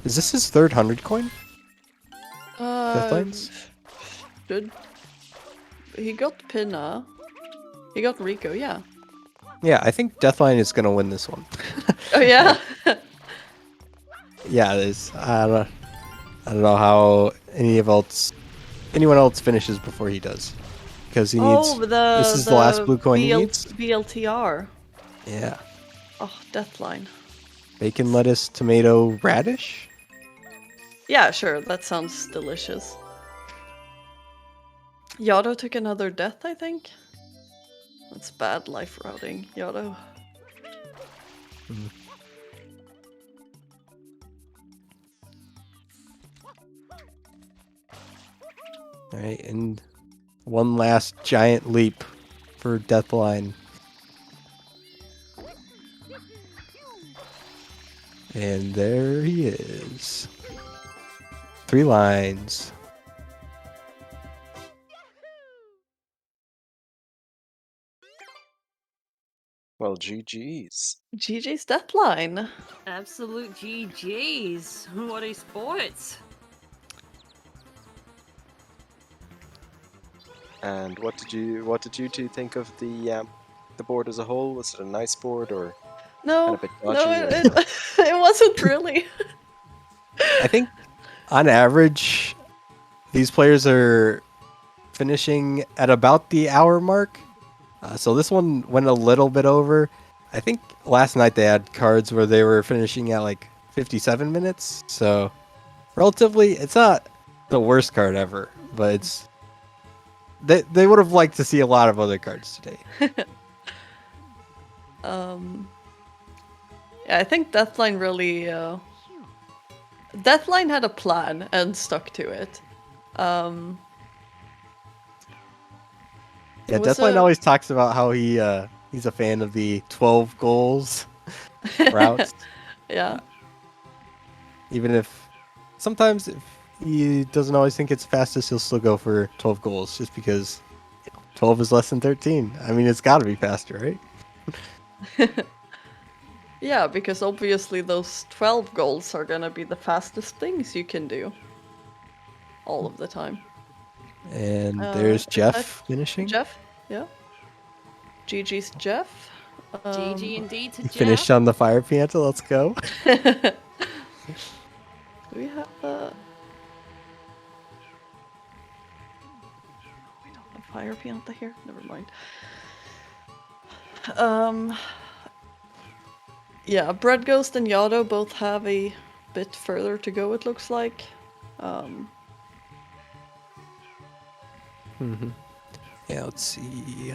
is this his third 100 coin? Deathlines? Should he got Pinna? He got Rico, yeah. Yeah, I think Deathline is gonna win this one. Oh yeah. Yeah, it is. I don't know how anyone else finishes before he does, because he needs. Oh, This is the last blue coin he needs. VLTR. Yeah, Oh, Deathline. bacon, lettuce, tomato, radish. Yeah, sure. That sounds delicious. Yado took another death, I think. That's bad life routing, Yado. All right, and one last giant leap for Deathline. And there he is. 3 lines. Well, GG's. GG's Deathline. Absolute GG's. What a sport. And what did you two think of the board as a whole? Was it a nice board or kind No, of a bit no, dodgy? Or... it wasn't really. I think on average, these players are finishing at about the hour mark. So this one went a little bit over. I think last night they had cards where they were finishing at like 57 minutes. So relatively, it's not the worst card ever, but it's they would have liked to see a lot of other cards today. Yeah, I think Deathline really. Deathline had a plan and stuck to it. Yeah, It was Deathline a always talks about how he's a fan of the 12 goals routes. yeah. Even if sometimes if he doesn't always think it's fastest, he'll still go for 12 goals just because 12 is less than 13. I mean, it's got to be faster, right? Yeah, because obviously those 12 goals are gonna be the fastest things you can do. All of the time. And Is there's that Jeff finishing. Jeff? Yeah. GG's Jeff. GG indeed to Jeff. Finished on the fire pianta. Let's go. We have a fire pianta here. Never mind. Yeah, Breadghost and Yado both have a bit further to go. It looks like. Yeah, let's see.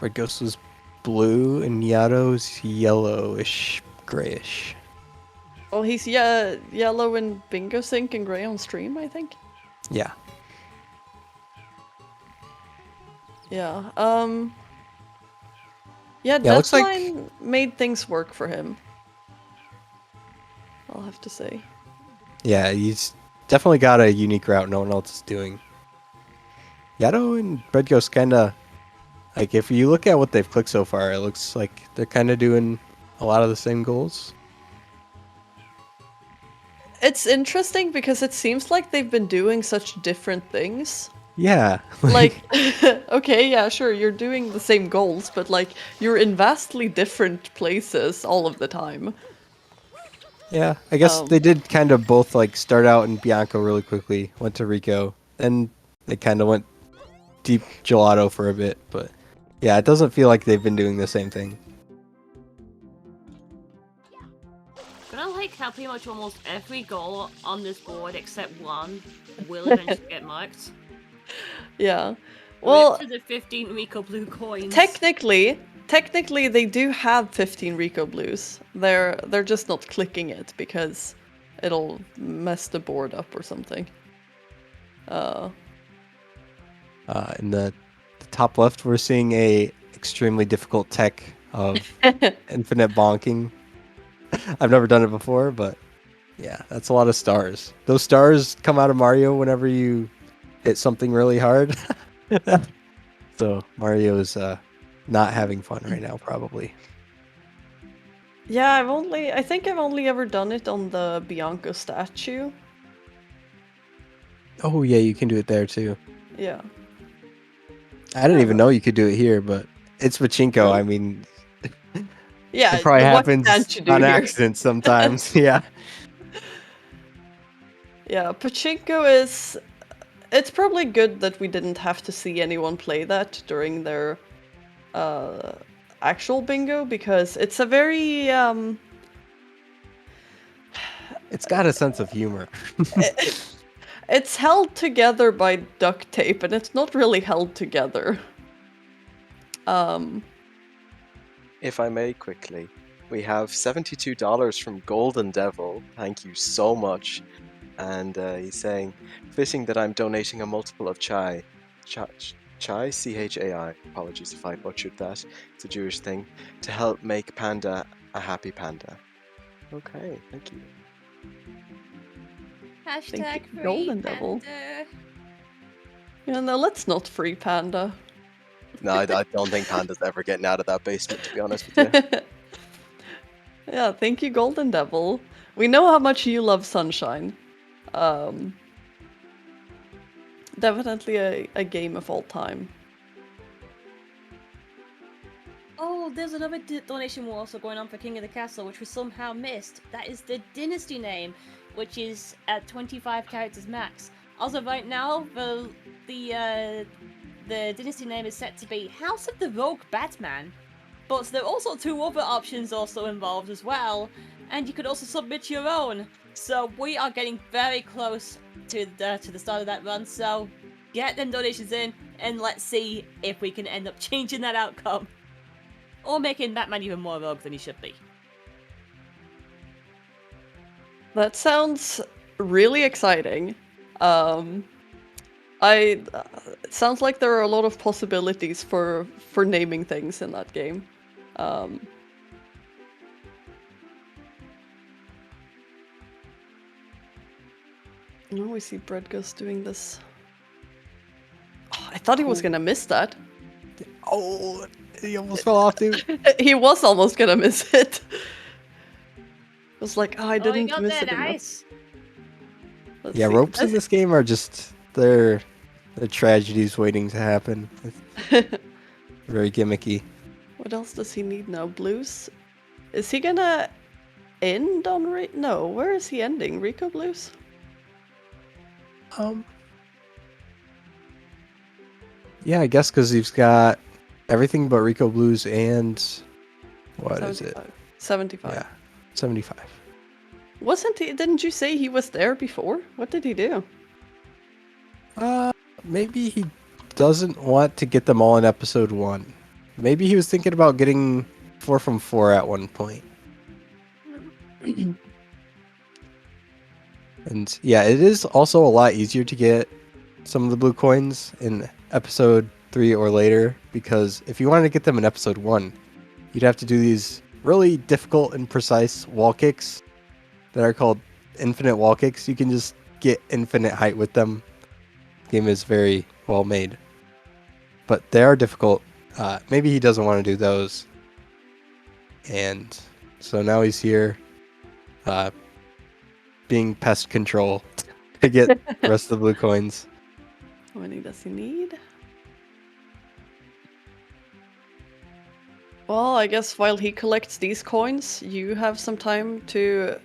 Red Ghost was blue and Yato's yellowish, grayish. Oh, he's yellow in Bingo Sync and gray on stream, I think. Yeah. Yeah. Yeah, Yeah, looks like- Deathline made things work for him. I'll have to say. Yeah, he's definitely got a unique route no one else is doing. Yato and Red Ghost kind of, like, if you look at what they've clicked so far, it looks like they're kind of doing a lot of the same goals. It's interesting because it seems like they've been doing such different things. Yeah. Like, okay, yeah, sure, you're doing the same goals, but like, you're in vastly different places all of the time. Yeah, I guess they did kind of both like start out in Bianco really quickly, went to Rico, then they kind of went deep gelato for a bit, but yeah, it doesn't feel like they've been doing the same thing. But I like how pretty much almost every goal on this board except one will eventually get marked. Yeah. Well, Rip to the 15 Rico blue coins. technically they do have 15 Rico blues. They're just not clicking it because it'll mess the board up or something. In the top left, we're seeing a extremely difficult tech of infinite bonking. I've never done it before, but yeah, that's a lot of stars. Those stars come out of Mario whenever you hit something really hard. So Mario's not having fun right now, probably. Yeah, I think I've only ever done it on the Bianco statue. Oh yeah, you can do it there too. Yeah. I didn't even know you could do it here, but it's pachinko. I mean, Yeah, it probably what happens can't you do on here? accident sometimes. Yeah. Yeah, pachinko is... It's probably good that we didn't have to see anyone play that during their actual bingo, because it's a very... It's got a sense of humor. It's held together by duct tape, and it's not really held together. If I may quickly, We have $72 from Golden Devil. Thank you so much. And he's saying, fitting that I'm donating a multiple of chai. Chai, C-H-A-I. Apologies if I butchered that. It's a Jewish thing. To help make Panda a happy panda. Okay, thank you. Hashtag you, free Golden Devil. panda. Yeah, no, let's not free Panda. No, I don't think Panda's ever getting out of that basement, to be honest with you. Yeah, thank you, Golden Devil. We know how much you love sunshine. Um, definitely a game of all time. Oh, there's another donation war also going on for King of the Castle, which we somehow missed. That is the dynasty name, which is at 25 characters max. Also, right now, the dynasty name is set to be House of the Rogue Batman. But there are also 2 other options also involved as well, and you could also submit your own. So we are getting very close to the start of that run. So get them donations in, and let's see if we can end up changing that outcome. Or making Batman even more rogue than he should be. That sounds really exciting. It sounds like there are a lot of possibilities for naming things in that game. Now we see Breadghost doing this. Oh, I thought he was gonna miss that. Oh, he almost fell off, dude. He was almost gonna miss it. It was like, oh, I Oh, you didn't got miss that it enough. ice. Let's Yeah, see. ropes in this game are just they're tragedies waiting to happen. Very gimmicky. What else does he need now? Blues? Is he gonna end on No, where is he ending? Rico Blues? Yeah, I guess because he's got everything but Rico Blues and what is it? 75. Yeah, 75. Wasn't he? Didn't you say he was there before? What did he do? Maybe he doesn't want to get them all in episode 1. Maybe he was thinking about getting 4 from 4 at one point. And yeah, it is also a lot easier to get some of the blue coins in episode 3 or later, because if you wanted to get them in episode 1, you'd have to do these really difficult and precise wall kicks that are called infinite wall kicks. You can just get infinite height with them. The game is very well made, but they are difficult. Maybe he doesn't want to do those, and so now he's here being pest control to get the rest of the blue coins. How many does he need? Well, I guess while he collects these coins, you have some time to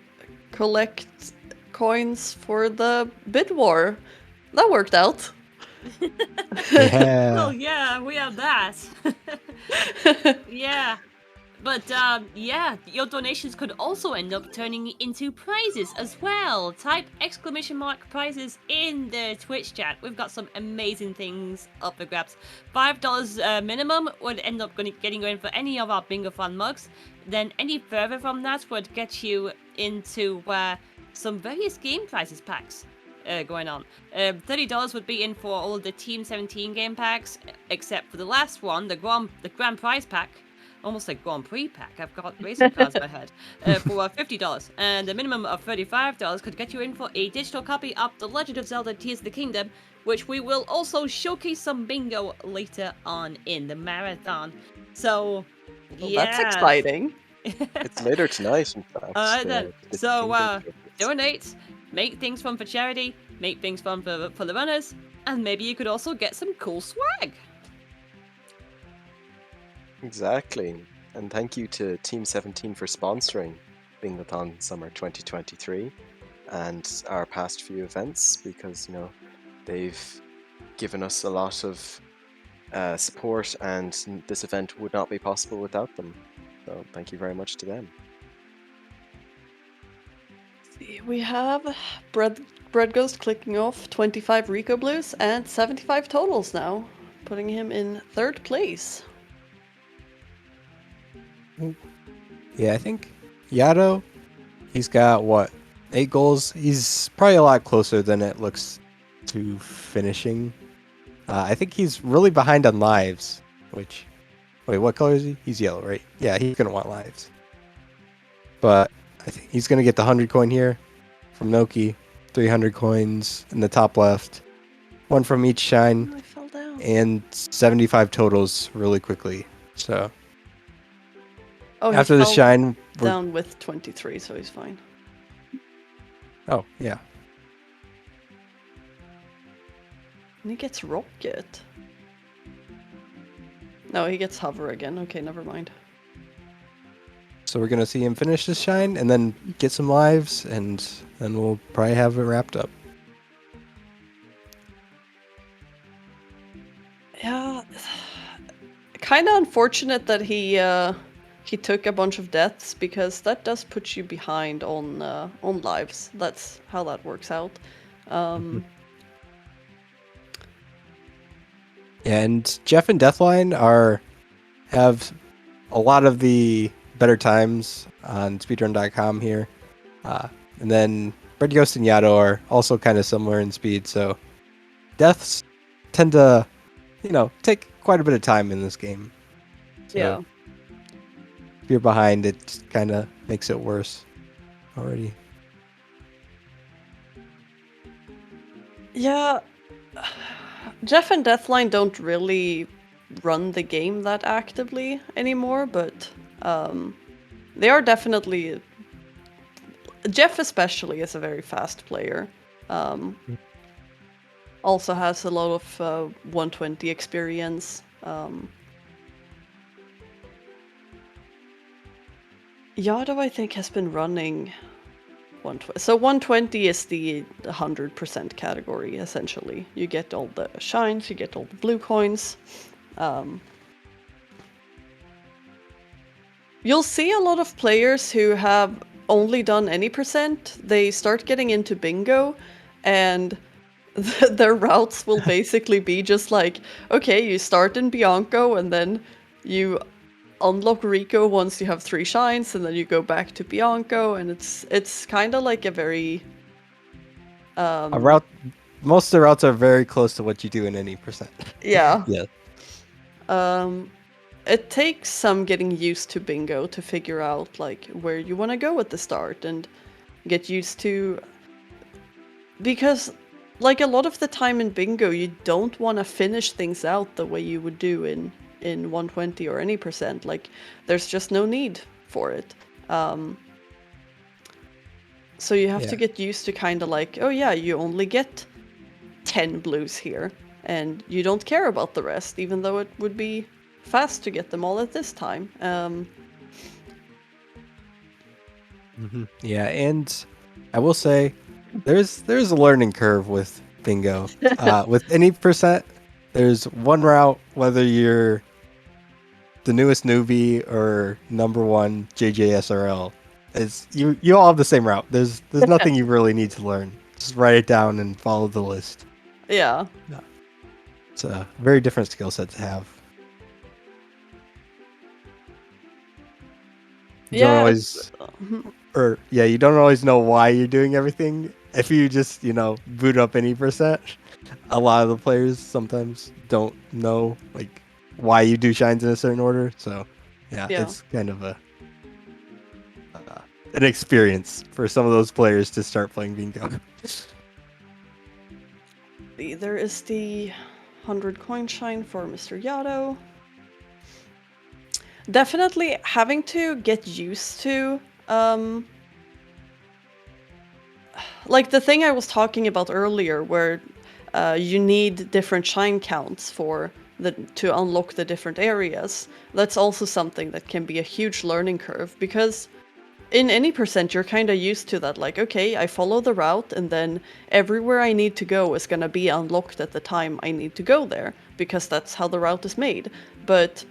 collect coins for the bid war. That worked out. Yeah. Oh yeah, we have that. Yeah. But yeah, your donations could also end up turning into prizes as well. Type !prizes in the Twitch chat. We've got some amazing things up for grabs. $5 minimum would end up getting you in for any of our Bingothon mugs. Then any further from that would get you into some various game prizes packs. Going on. $30 would be in for all of the Team 17 game packs, except for the last one, the Grand Prize pack. Almost like Grand Prix pack. I've got racing cars in my head. For $50. And a minimum of $35 could get you in for a digital copy of The Legend of Zelda Tears of the Kingdom, which we will also showcase some bingo later on in the marathon. So, yeah. That's exciting. It's later tonight, in fact. Alright then. the So, Kingdom Showcase. donate, make things fun for charity, make things fun for the runners, and maybe you could also get some cool swag. Exactly. And thank you to Team 17 for sponsoring Bingothon Summer 2023 and our past few events, because, you know, they've given us a lot of support, and this event would not be possible without them. So thank you very much to them. We have Breadghost clicking off 25 Rico Blues and 75 totals now, putting him in 3rd place. Yeah, I think Yato, he's got what, 8 goals. He's probably a lot closer than it looks to finishing. I think he's really behind on lives. Which, wait, what color is he? He's yellow, right? Yeah, he's gonna want lives. But I think he's gonna get the 100 coin here from Noki. 300 coins in the top left. One from each shine. Oh, I fell down. And 75 totals really quickly. So Oh, he after the fell shine, we're... down with 23, so he's fine. Oh, yeah. And he gets rocket. No, he gets hover again. Okay, never mind. So we're going to see him finish this shine and then get some lives, and then we'll probably have it wrapped up. Yeah, kind of unfortunate that he took a bunch of deaths, because that does put you behind on lives. That's how that works out. And Jeff and Deathline have a lot of the better times on speedrun.com here. And then Breadghost and Yato are also kind of similar in speed, so deaths tend to, take quite a bit of time in this game. So Yeah. if you're behind, it kind of makes it worse already. Yeah. Jeff and Deathline don't really run the game that actively anymore, but they are definitely... Jeff especially is a very fast player. Also has a lot of 120 experience. Yado, I think, has been running 120. So 120 is the 100% category, essentially. You get all the shines, you get all the blue coins. You'll see a lot of players who have only done any percent. They start getting into bingo, and their routes will basically be just like, okay, you start in Bianco, and then you unlock Rico once you have 3 shines, and then you go back to Bianco, and it's kind of like a very A route, most of the routes are very close to what you do in any percent. yeah. Yeah. It takes some getting used to bingo to figure out like where you want to go at the start, and get used to, because like a lot of the time in bingo you don't want to finish things out the way you would do in 120 or any percent. Like there's just no need for it. So you have to get used to kind of like, oh yeah, you only get 10 blues here, and you don't care about the rest, even though it would be fast to get them all at this time. Yeah, and I will say there's a learning curve with bingo. With any percent, there's one route, whether you're the newest newbie or number one JJSRL. It's you all have the same route. There's nothing you really need to learn. Just write it down and follow the list. Yeah. It's a very different skill set to have. You don't always, you don't always know why you're doing everything. If you just, boot up any percent, a lot of the players sometimes don't know like why you do shines in a certain order. So, yeah. It's kind of an experience for some of those players to start playing bingo. There is the 100 coin shine for MrYhatoh. Definitely having to get used to like the thing I was talking about earlier, where you need different shine counts to unlock the different areas. That's also something that can be a huge learning curve, because in any percent you're kind of used to that, like, okay, I follow the route, and then everywhere I need to go is gonna be unlocked at the time I need to go there, because that's how the route is made. But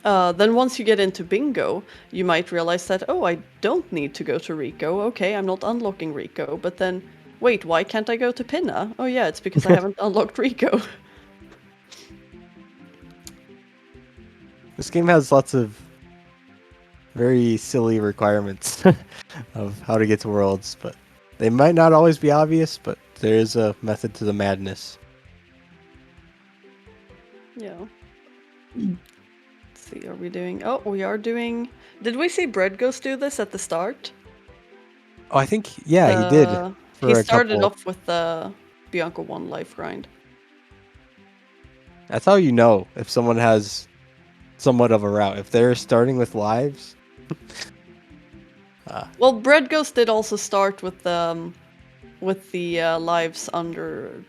then once you get into bingo, you might realize that, oh, I don't need to go to Rico. Okay, I'm not unlocking Rico. But then, wait, why can't I go to Pinna? Oh yeah, it's because I haven't unlocked Rico. This game has lots of very silly requirements of how to get to worlds, but they might not always be obvious, but there is a method to the madness. Yeah. Let's see, are we doing... Oh, we are doing... Did we see Breadghost do this at the start? Oh, I think, yeah, he did He for a started couple. off with the Bianca 1 life grind. That's how you know if someone has somewhat of a route. If they're starting with lives. Well, Breadghost did also start with the lives under...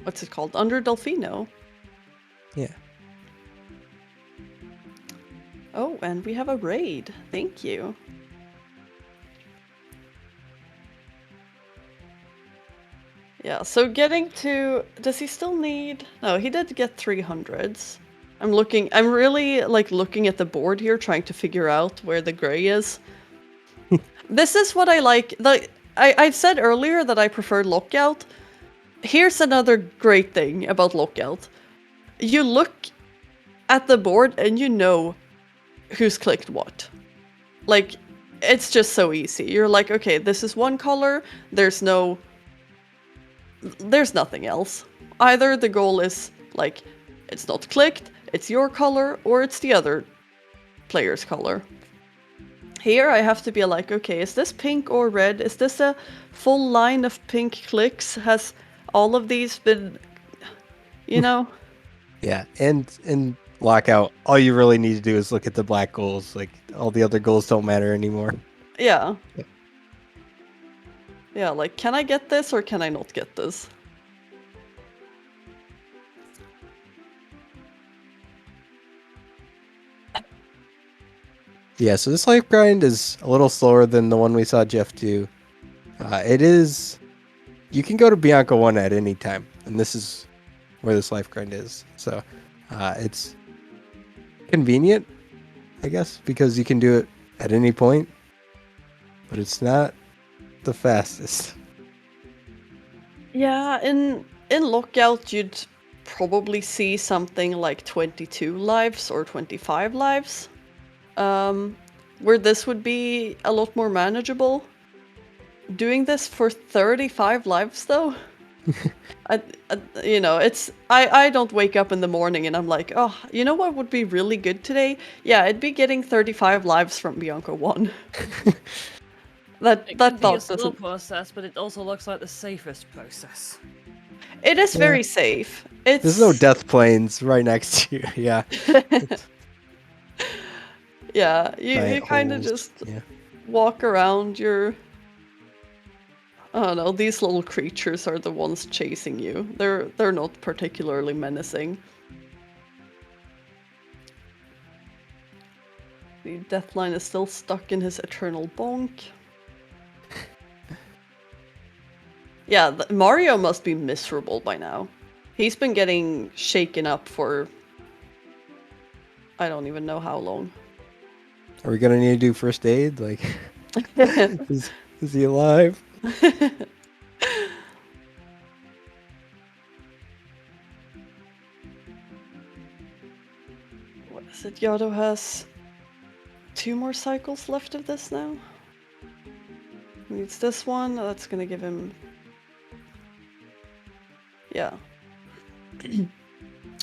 what's it called? Under Delfino. Yeah. Oh, and we have a raid. Thank you. Yeah, so getting to... Does he still need... No, he did get 300s. I'm really like looking at the board here, trying to figure out where the gray is. This is what I like. I said earlier that I preferred Lockout. Here's another great thing about Lockout. You look at the board and you know who's clicked what. Like, it's just so easy. You're like, okay, this is one color, there's nothing else. Either the goal is, like, it's not clicked, it's your color, or it's the other player's color. Here I have to be like, okay, is this pink or red? Is this a full line of pink clicks? Has all of these been, you know? Yeah, and in Lockout, all you really need to do is look at the black goals. Like, all the other goals don't matter anymore. Yeah. Yeah, like, can I get this or can I not get this? Yeah, so this life grind is a little slower than the one we saw Jeff do. It is... You can go to Bianca 1 at any time, and this is where this life grind is. So it's convenient, I guess, because you can do it at any point, but it's not the fastest. Yeah, in Lockout you'd probably see something like 22 lives or 25 lives. Where this would be a lot more manageable. Doing this for 35 lives though? I don't wake up in the morning and I'm like, oh, you know what would be really good today? Yeah, it'd be getting 35 lives from Bianca 1. that It can be a thought slow doesn't... process, but it also looks like the safest process. It is Yeah. very safe. It's... There's no death planes right next to you. Yeah. Yeah, you Giant kind of holes. just Yeah. walk around your... I don't know, these little creatures are the ones chasing you. They're not particularly menacing. The deathline is still stuck in his eternal bonk. Yeah, Mario must be miserable by now. He's been getting shaken up for... I don't even know how long. Are we gonna need to do first aid? Like, is he alive? What is it? Yado has 2 more cycles left of this now. Needs this one. That's gonna give him... Yeah.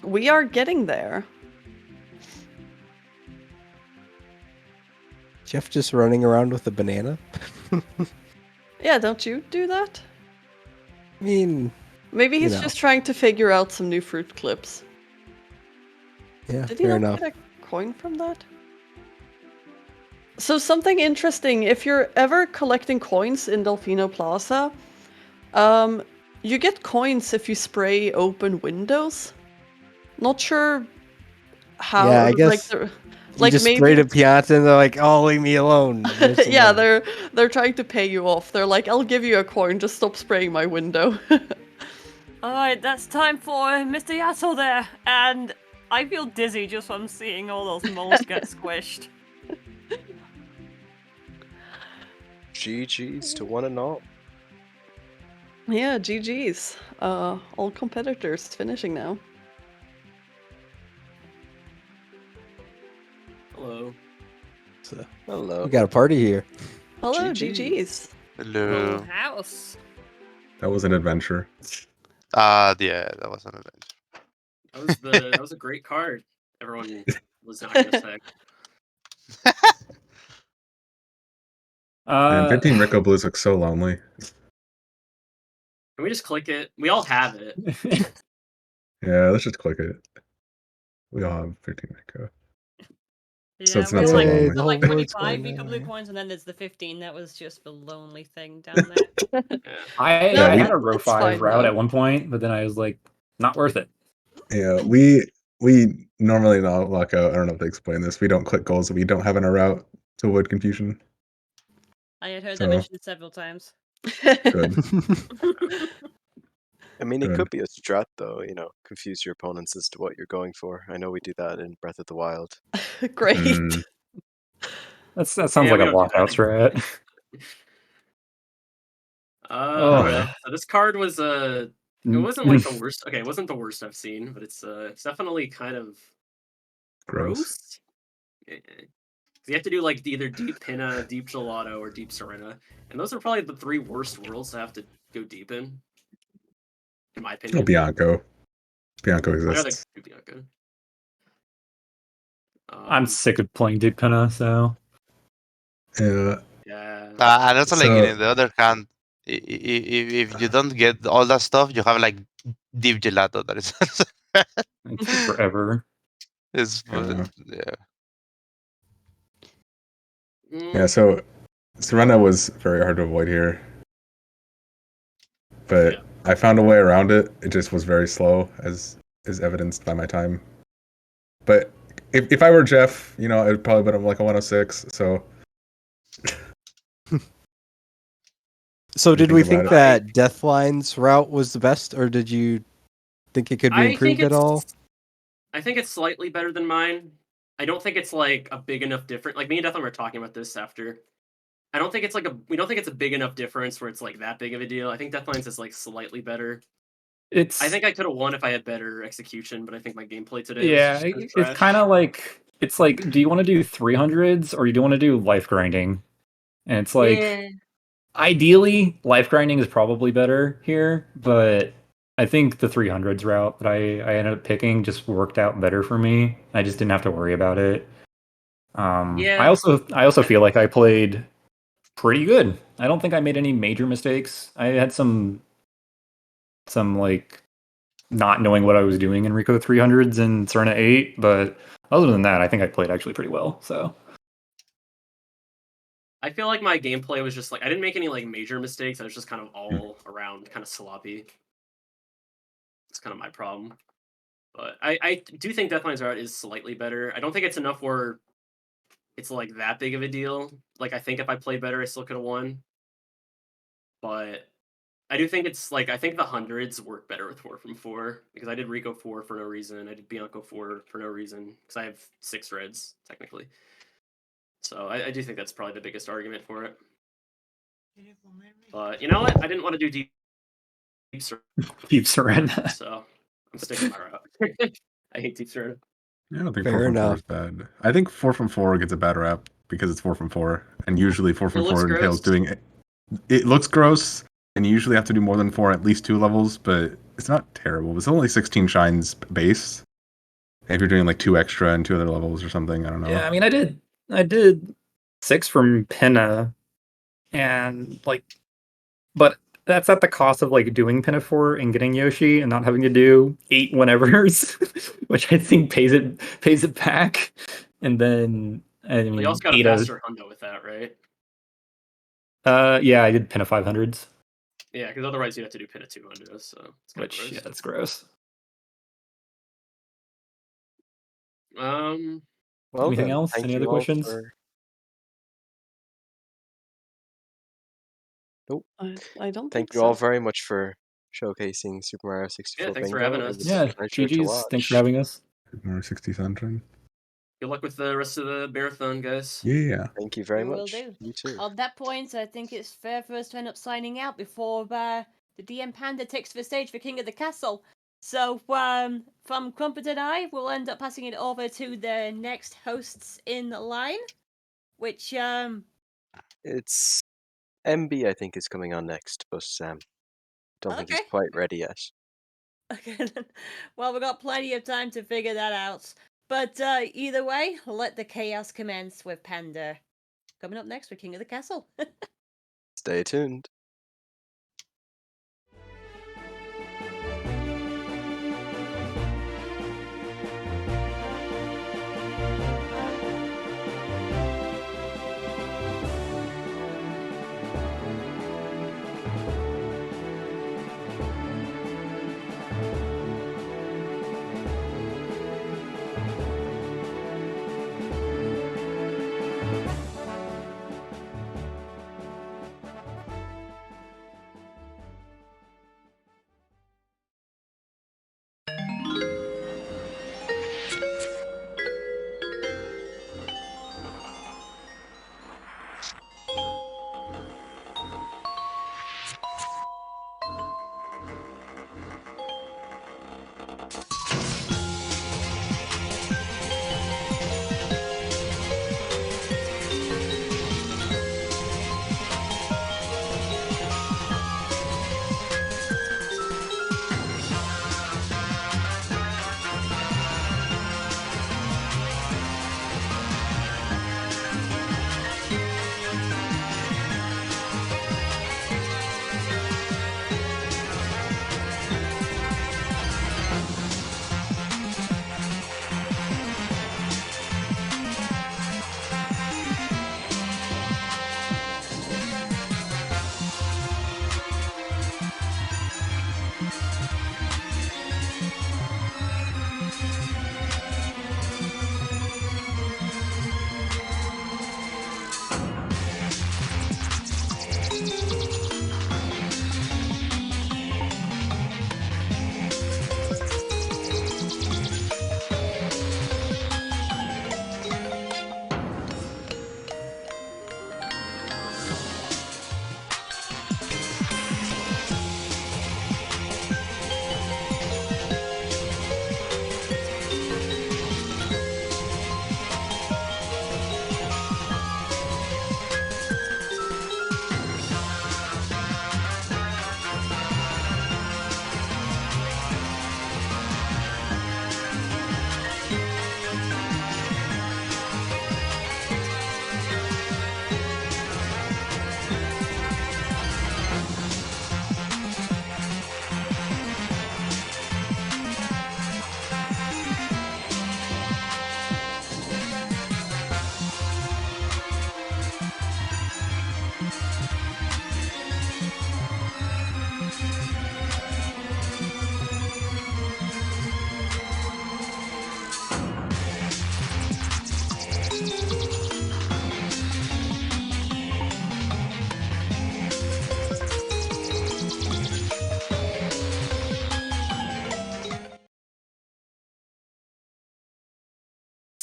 We are getting there. Jeff just running around with a banana? Yeah, don't you do that? I mean, Maybe he's just trying to figure out some new fruit clips. yeah, Did he fair not enough. get a coin from that? So something interesting, if you're ever collecting coins in Delfino Plaza, you get coins if you spray open windows. Not sure how, Yeah, I like, guess you just sprayed a Pianta and they're like, oh, leave me alone. yeah, they're trying to pay you off. They're like, I'll give you a coin, just stop spraying my window. Alright, that's time for MrYhatoh there, and I feel dizzy just from seeing all those moles get squished. GG's to one and all. Yeah, GG's. All competitors finishing now. Hello. So Hello. we got a party here. Hello, GGs. GGs. Full Hello. house. That was an adventure. Yeah, that was an adventure. That was a great card. Everyone was not gonna say. And 15 Rico Blues looks so lonely. Can we just click it? We all have it. Yeah, let's just click it. We all have 15 Rico. Yeah, So it's we not got so like, lonely. we The got whole like world's 25 going Rico Blue down. coins, and then there's the 15. That was just the lonely thing down there. Yeah. No, I had a row it's 5 fine, route though. at one point, but then I was like, not worth it. Yeah, we normally not lock out. I don't know if they explain this. We don't click goals that we don't have in our route to avoid confusion. I had heard So- that mentioned several times. Good. I mean, it Good. could be a strat, though, confuse your opponents as to what you're going for. I know we do that in Breath of the Wild. Great. Mm, That sounds Yeah, like we a don't do walkout that. strat. I don't Okay. know. So this card was it wasn't like the worst. Okay, it wasn't the worst I've seen, but it's definitely kind of gross. gross. You have to do like either deep Pinna, deep Gelato, or deep Serena, and those are probably the 3 worst worlds to have to go deep in my opinion. Oh, Bianco. Bianco I know they exists. do Bianca. I'm sick of playing Deep Pinna, so Yeah. Yeah. And also, like, So- in the other hand, if you don't get all that stuff, you have like deep gelato. That is, it takes forever. it's Yeah. yeah. Yeah, so Serena was very hard to avoid here. But Yeah. I found a way around it. It just was very slow, as is evidenced by my time. But if I were Jeff, it would probably been like a 106. So So What do did you we think think about that Deathline's route was the best, or did you think it could be improved at all? I think it's slightly better than mine. I don't think it's like a big enough difference. Like me and Deathline were talking about this after. I don't think it's like we don't think it's a big enough difference where it's like that big of a deal. I think Deathline's is like slightly better. I think I could have won if I had better execution, but I think my gameplay today was just kinda trash. it's kind of like do you want to do 300s or do you want to do life grinding? And it's like Yeah. ideally life grinding is probably better here, but I think the 300s route that I ended up picking just worked out better for me. I just didn't have to worry about it. Yeah. I also feel like I played pretty good. I don't think I made any major mistakes. I had some like not knowing what I was doing in Rico 300s and Serena 8, but other than that, I think I played actually pretty well. So I feel like my gameplay was just like I didn't make any like major mistakes. I was just kind of all around kind of sloppy. It's kind of my problem. But I do think Deathline's route is slightly better. I don't think it's enough where it's like that big of a deal. Like I think if I played better, I still could have won. But I do think it's like I think the hundreds work better with 4 from 4 because I did Rico 4 for no reason. I did Bianco 4 for no reason because I have 6 reds technically. So I do think that's probably the biggest argument for it. But you know what? I didn't want to do deep Serena. so I'm sticking my route. I hate deep Serena. I don't think Fair 4 from 4 enough. is bad. I think 4 from 4 gets a bad rap because it's 4 from 4, and usually 4 from It looks 4 entails gross. doing it. It looks gross, and you usually have to do more than 4 at least 2 levels, but it's not terrible. It's only 16 shines base. If you're doing like 2 extra and 2 other levels or something, I don't know. Yeah, I mean, I did 6 from Pinna, and like, but that's at the cost of like doing Pinna 4 and getting Yoshi and not having to do 8 whenevers, which I think pays it back. And then I mean, Well, you also got a Ada, faster hundo with that, right? yeah, I did Pinna 500s, Yeah, because otherwise you'd have to do pin at 200, so it's kind which of gross. yeah, that's gross. Well, Anything then, else? thank Any you other all questions? for- Nope. I don't Thank think you all so. very much for showcasing Super Mario 64 Yeah, thanks for Bingo. having It us. was Yeah, a pleasure to GG's. Thanks for watch. having us. More 60 Sunshine. Good luck with the rest of the marathon, guys. Yeah. Thank you very We will much. do. You too. On that point, I think it's fair for us to end up signing out before the DM Panda takes the stage for King of the Castle. So, from Crumpet and I, we'll end up passing it over to the next hosts in line. Which It's MB, I think, is coming on next, but don't think he's Okay. quite ready yet. Okay then. Well, we've got plenty of time to figure that out. But either way, let the chaos commence with Panda. Coming up next with King of the Castle. Stay tuned.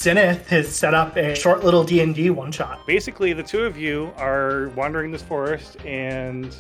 Zenith has set up a short little D&D one-shot. Basically, the two of you are wandering this forest, and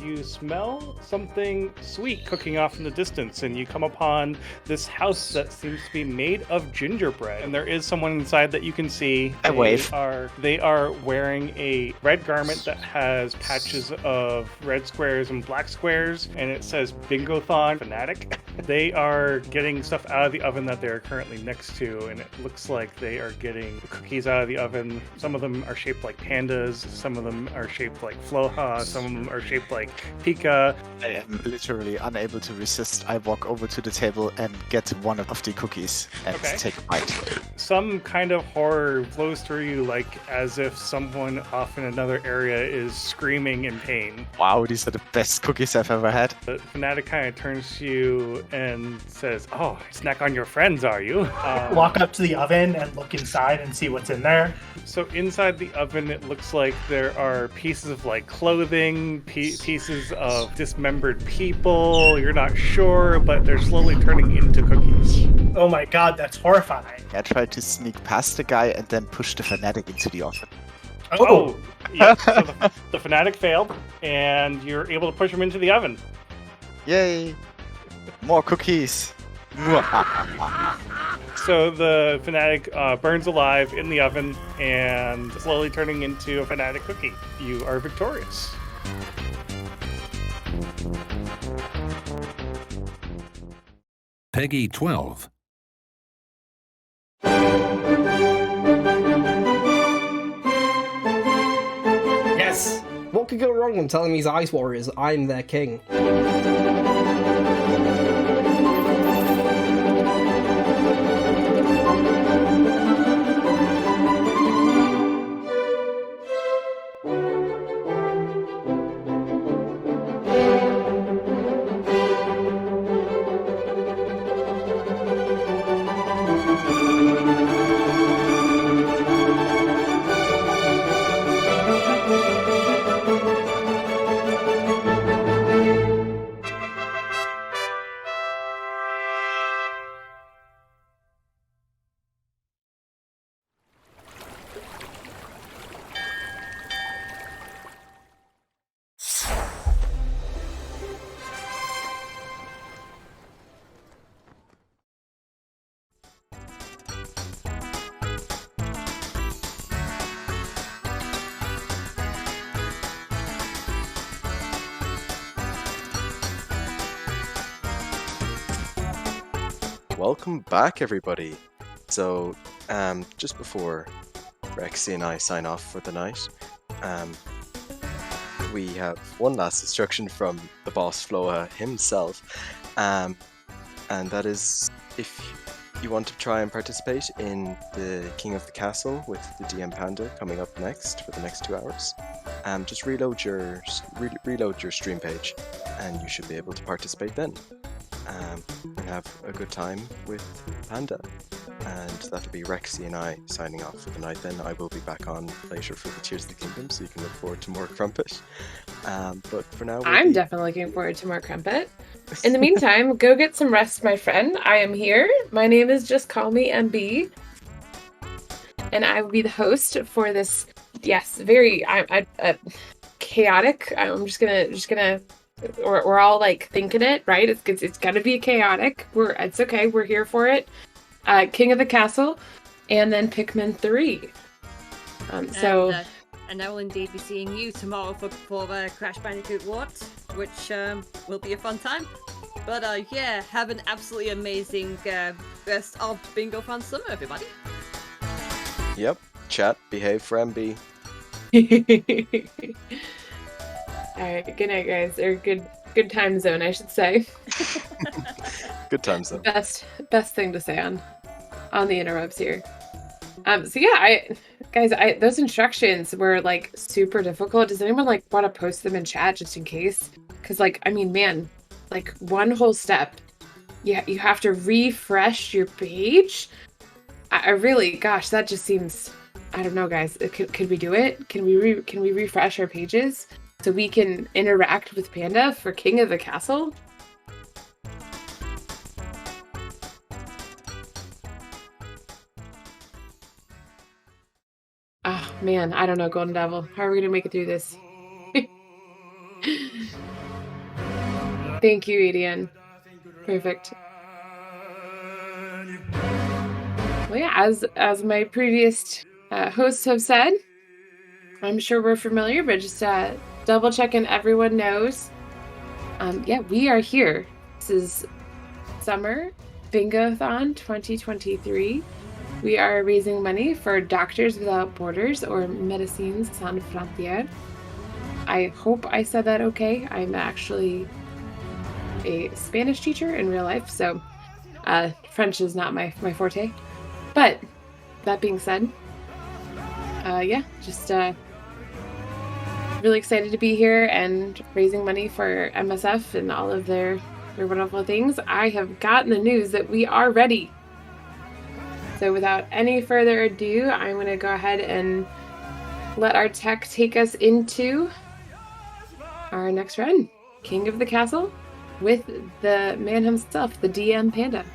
you smell something sweet cooking off in the distance, and you come upon this house that seems to be made of gingerbread, and there is someone inside that you can see. I wave. They are wearing a red garment that has patches of red squares and black squares, and it says Bingothon Fanatic. They are getting stuff out of the oven that they're currently next to, and it looks like they are getting cookies out of the oven. Some of them are shaped like pandas, some of them are shaped like floha, some of them are shaped like pika. I am literally unable to resist. I walk over to the table and get one of the cookies and take a bite. Some kind of horror flows through you, like as if someone off in another area is screaming in pain. Wow, these are the best cookies I've ever had. The fanatic kind of turns to you and says, "Oh, snack on your friends, are you?" Walk up to the oven and look inside and see what's in there. So inside the oven, it looks like there are pieces of like clothing, pieces of dismembered people. You're not sure, but they're slowly turning into cookies. Oh my god, that's horrifying. I tried to sneak past the guy and then push the fanatic into the oven. Oh, yeah. So the fanatic failed, and you're able to push him into the oven. Yay! More cookies! So the fanatic burns alive in the oven and slowly turning into a fanatic cookie. You are victorious. Peggy 12. Yes! What could go wrong when telling these Ice Warriors I'm their king? Welcome back, everybody. So, just before Rexy and I sign off for the night, we have one last instruction from the boss Floa himself, and that is if you want to try and participate in the King of the Castle with the DM Panda coming up next for the next 2 hours, just reload your stream page, and you should be able to participate then. And have a good time with Panda. And that'll be Rexy and I signing off for the night then. I will be back on later for the Tears of the Kingdom, so you can look forward to more Crumpet. But for now, I'm definitely looking forward to more Crumpet. In the meantime, go get some rest, my friend. I am here. My name is Just Call Me MB. And I will be the host for this, yes, very chaotic. I'm just gonna we're all like thinking it, right? It's gotta be chaotic. It's okay. We're here for it. King of the Castle, and then Pikmin 3. And I will indeed be seeing you tomorrow for Crash Bandicoot Wart, which will be a fun time. But yeah, have an absolutely amazing rest of Bingothon Summer, everybody. Yep. Chat, behave for MB. Alright, good night, guys. Or good time zone, I should say. Good time zone. Best thing to say on the interrupts here. So yeah, those instructions were like super difficult. Does anyone like want to post them in chat just in case? Because like, I mean, man, like one whole step, you have to refresh your page. I really, gosh, that just seems, I don't know, guys. Could we do it? Can we refresh our pages so we can interact with Panda for King of the Castle? Oh man, I don't know, Golden Devil. How are we gonna make it through this? Thank you, Adian. Perfect. Well, yeah, as my previous hosts have said, I'm sure we're familiar, but just double checking everyone knows. Yeah, we are here. This is Summer Bingothon 2023. We are raising money for Doctors Without Borders, or Médecins Sans Frontières. I hope I said that okay. I'm actually a Spanish teacher in real life, so French is not my forte. But that being said, yeah, just really excited to be here and raising money for MSF and all of their wonderful things. I have gotten the news that we are ready. So without any further ado, I'm going to go ahead and let our tech take us into our next run, King of the Castle, with the man himself, the DM Panda.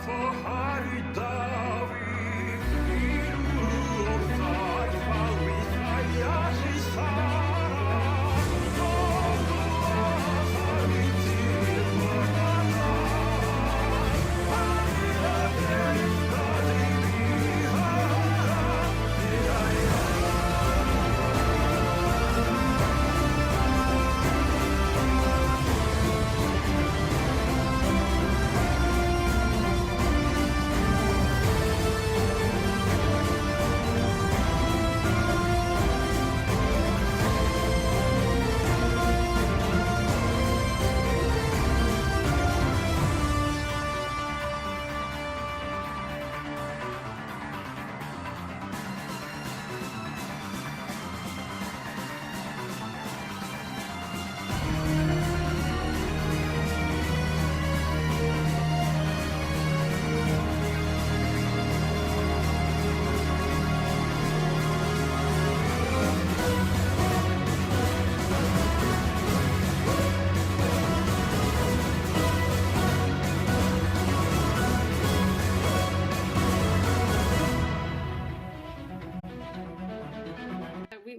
for harita.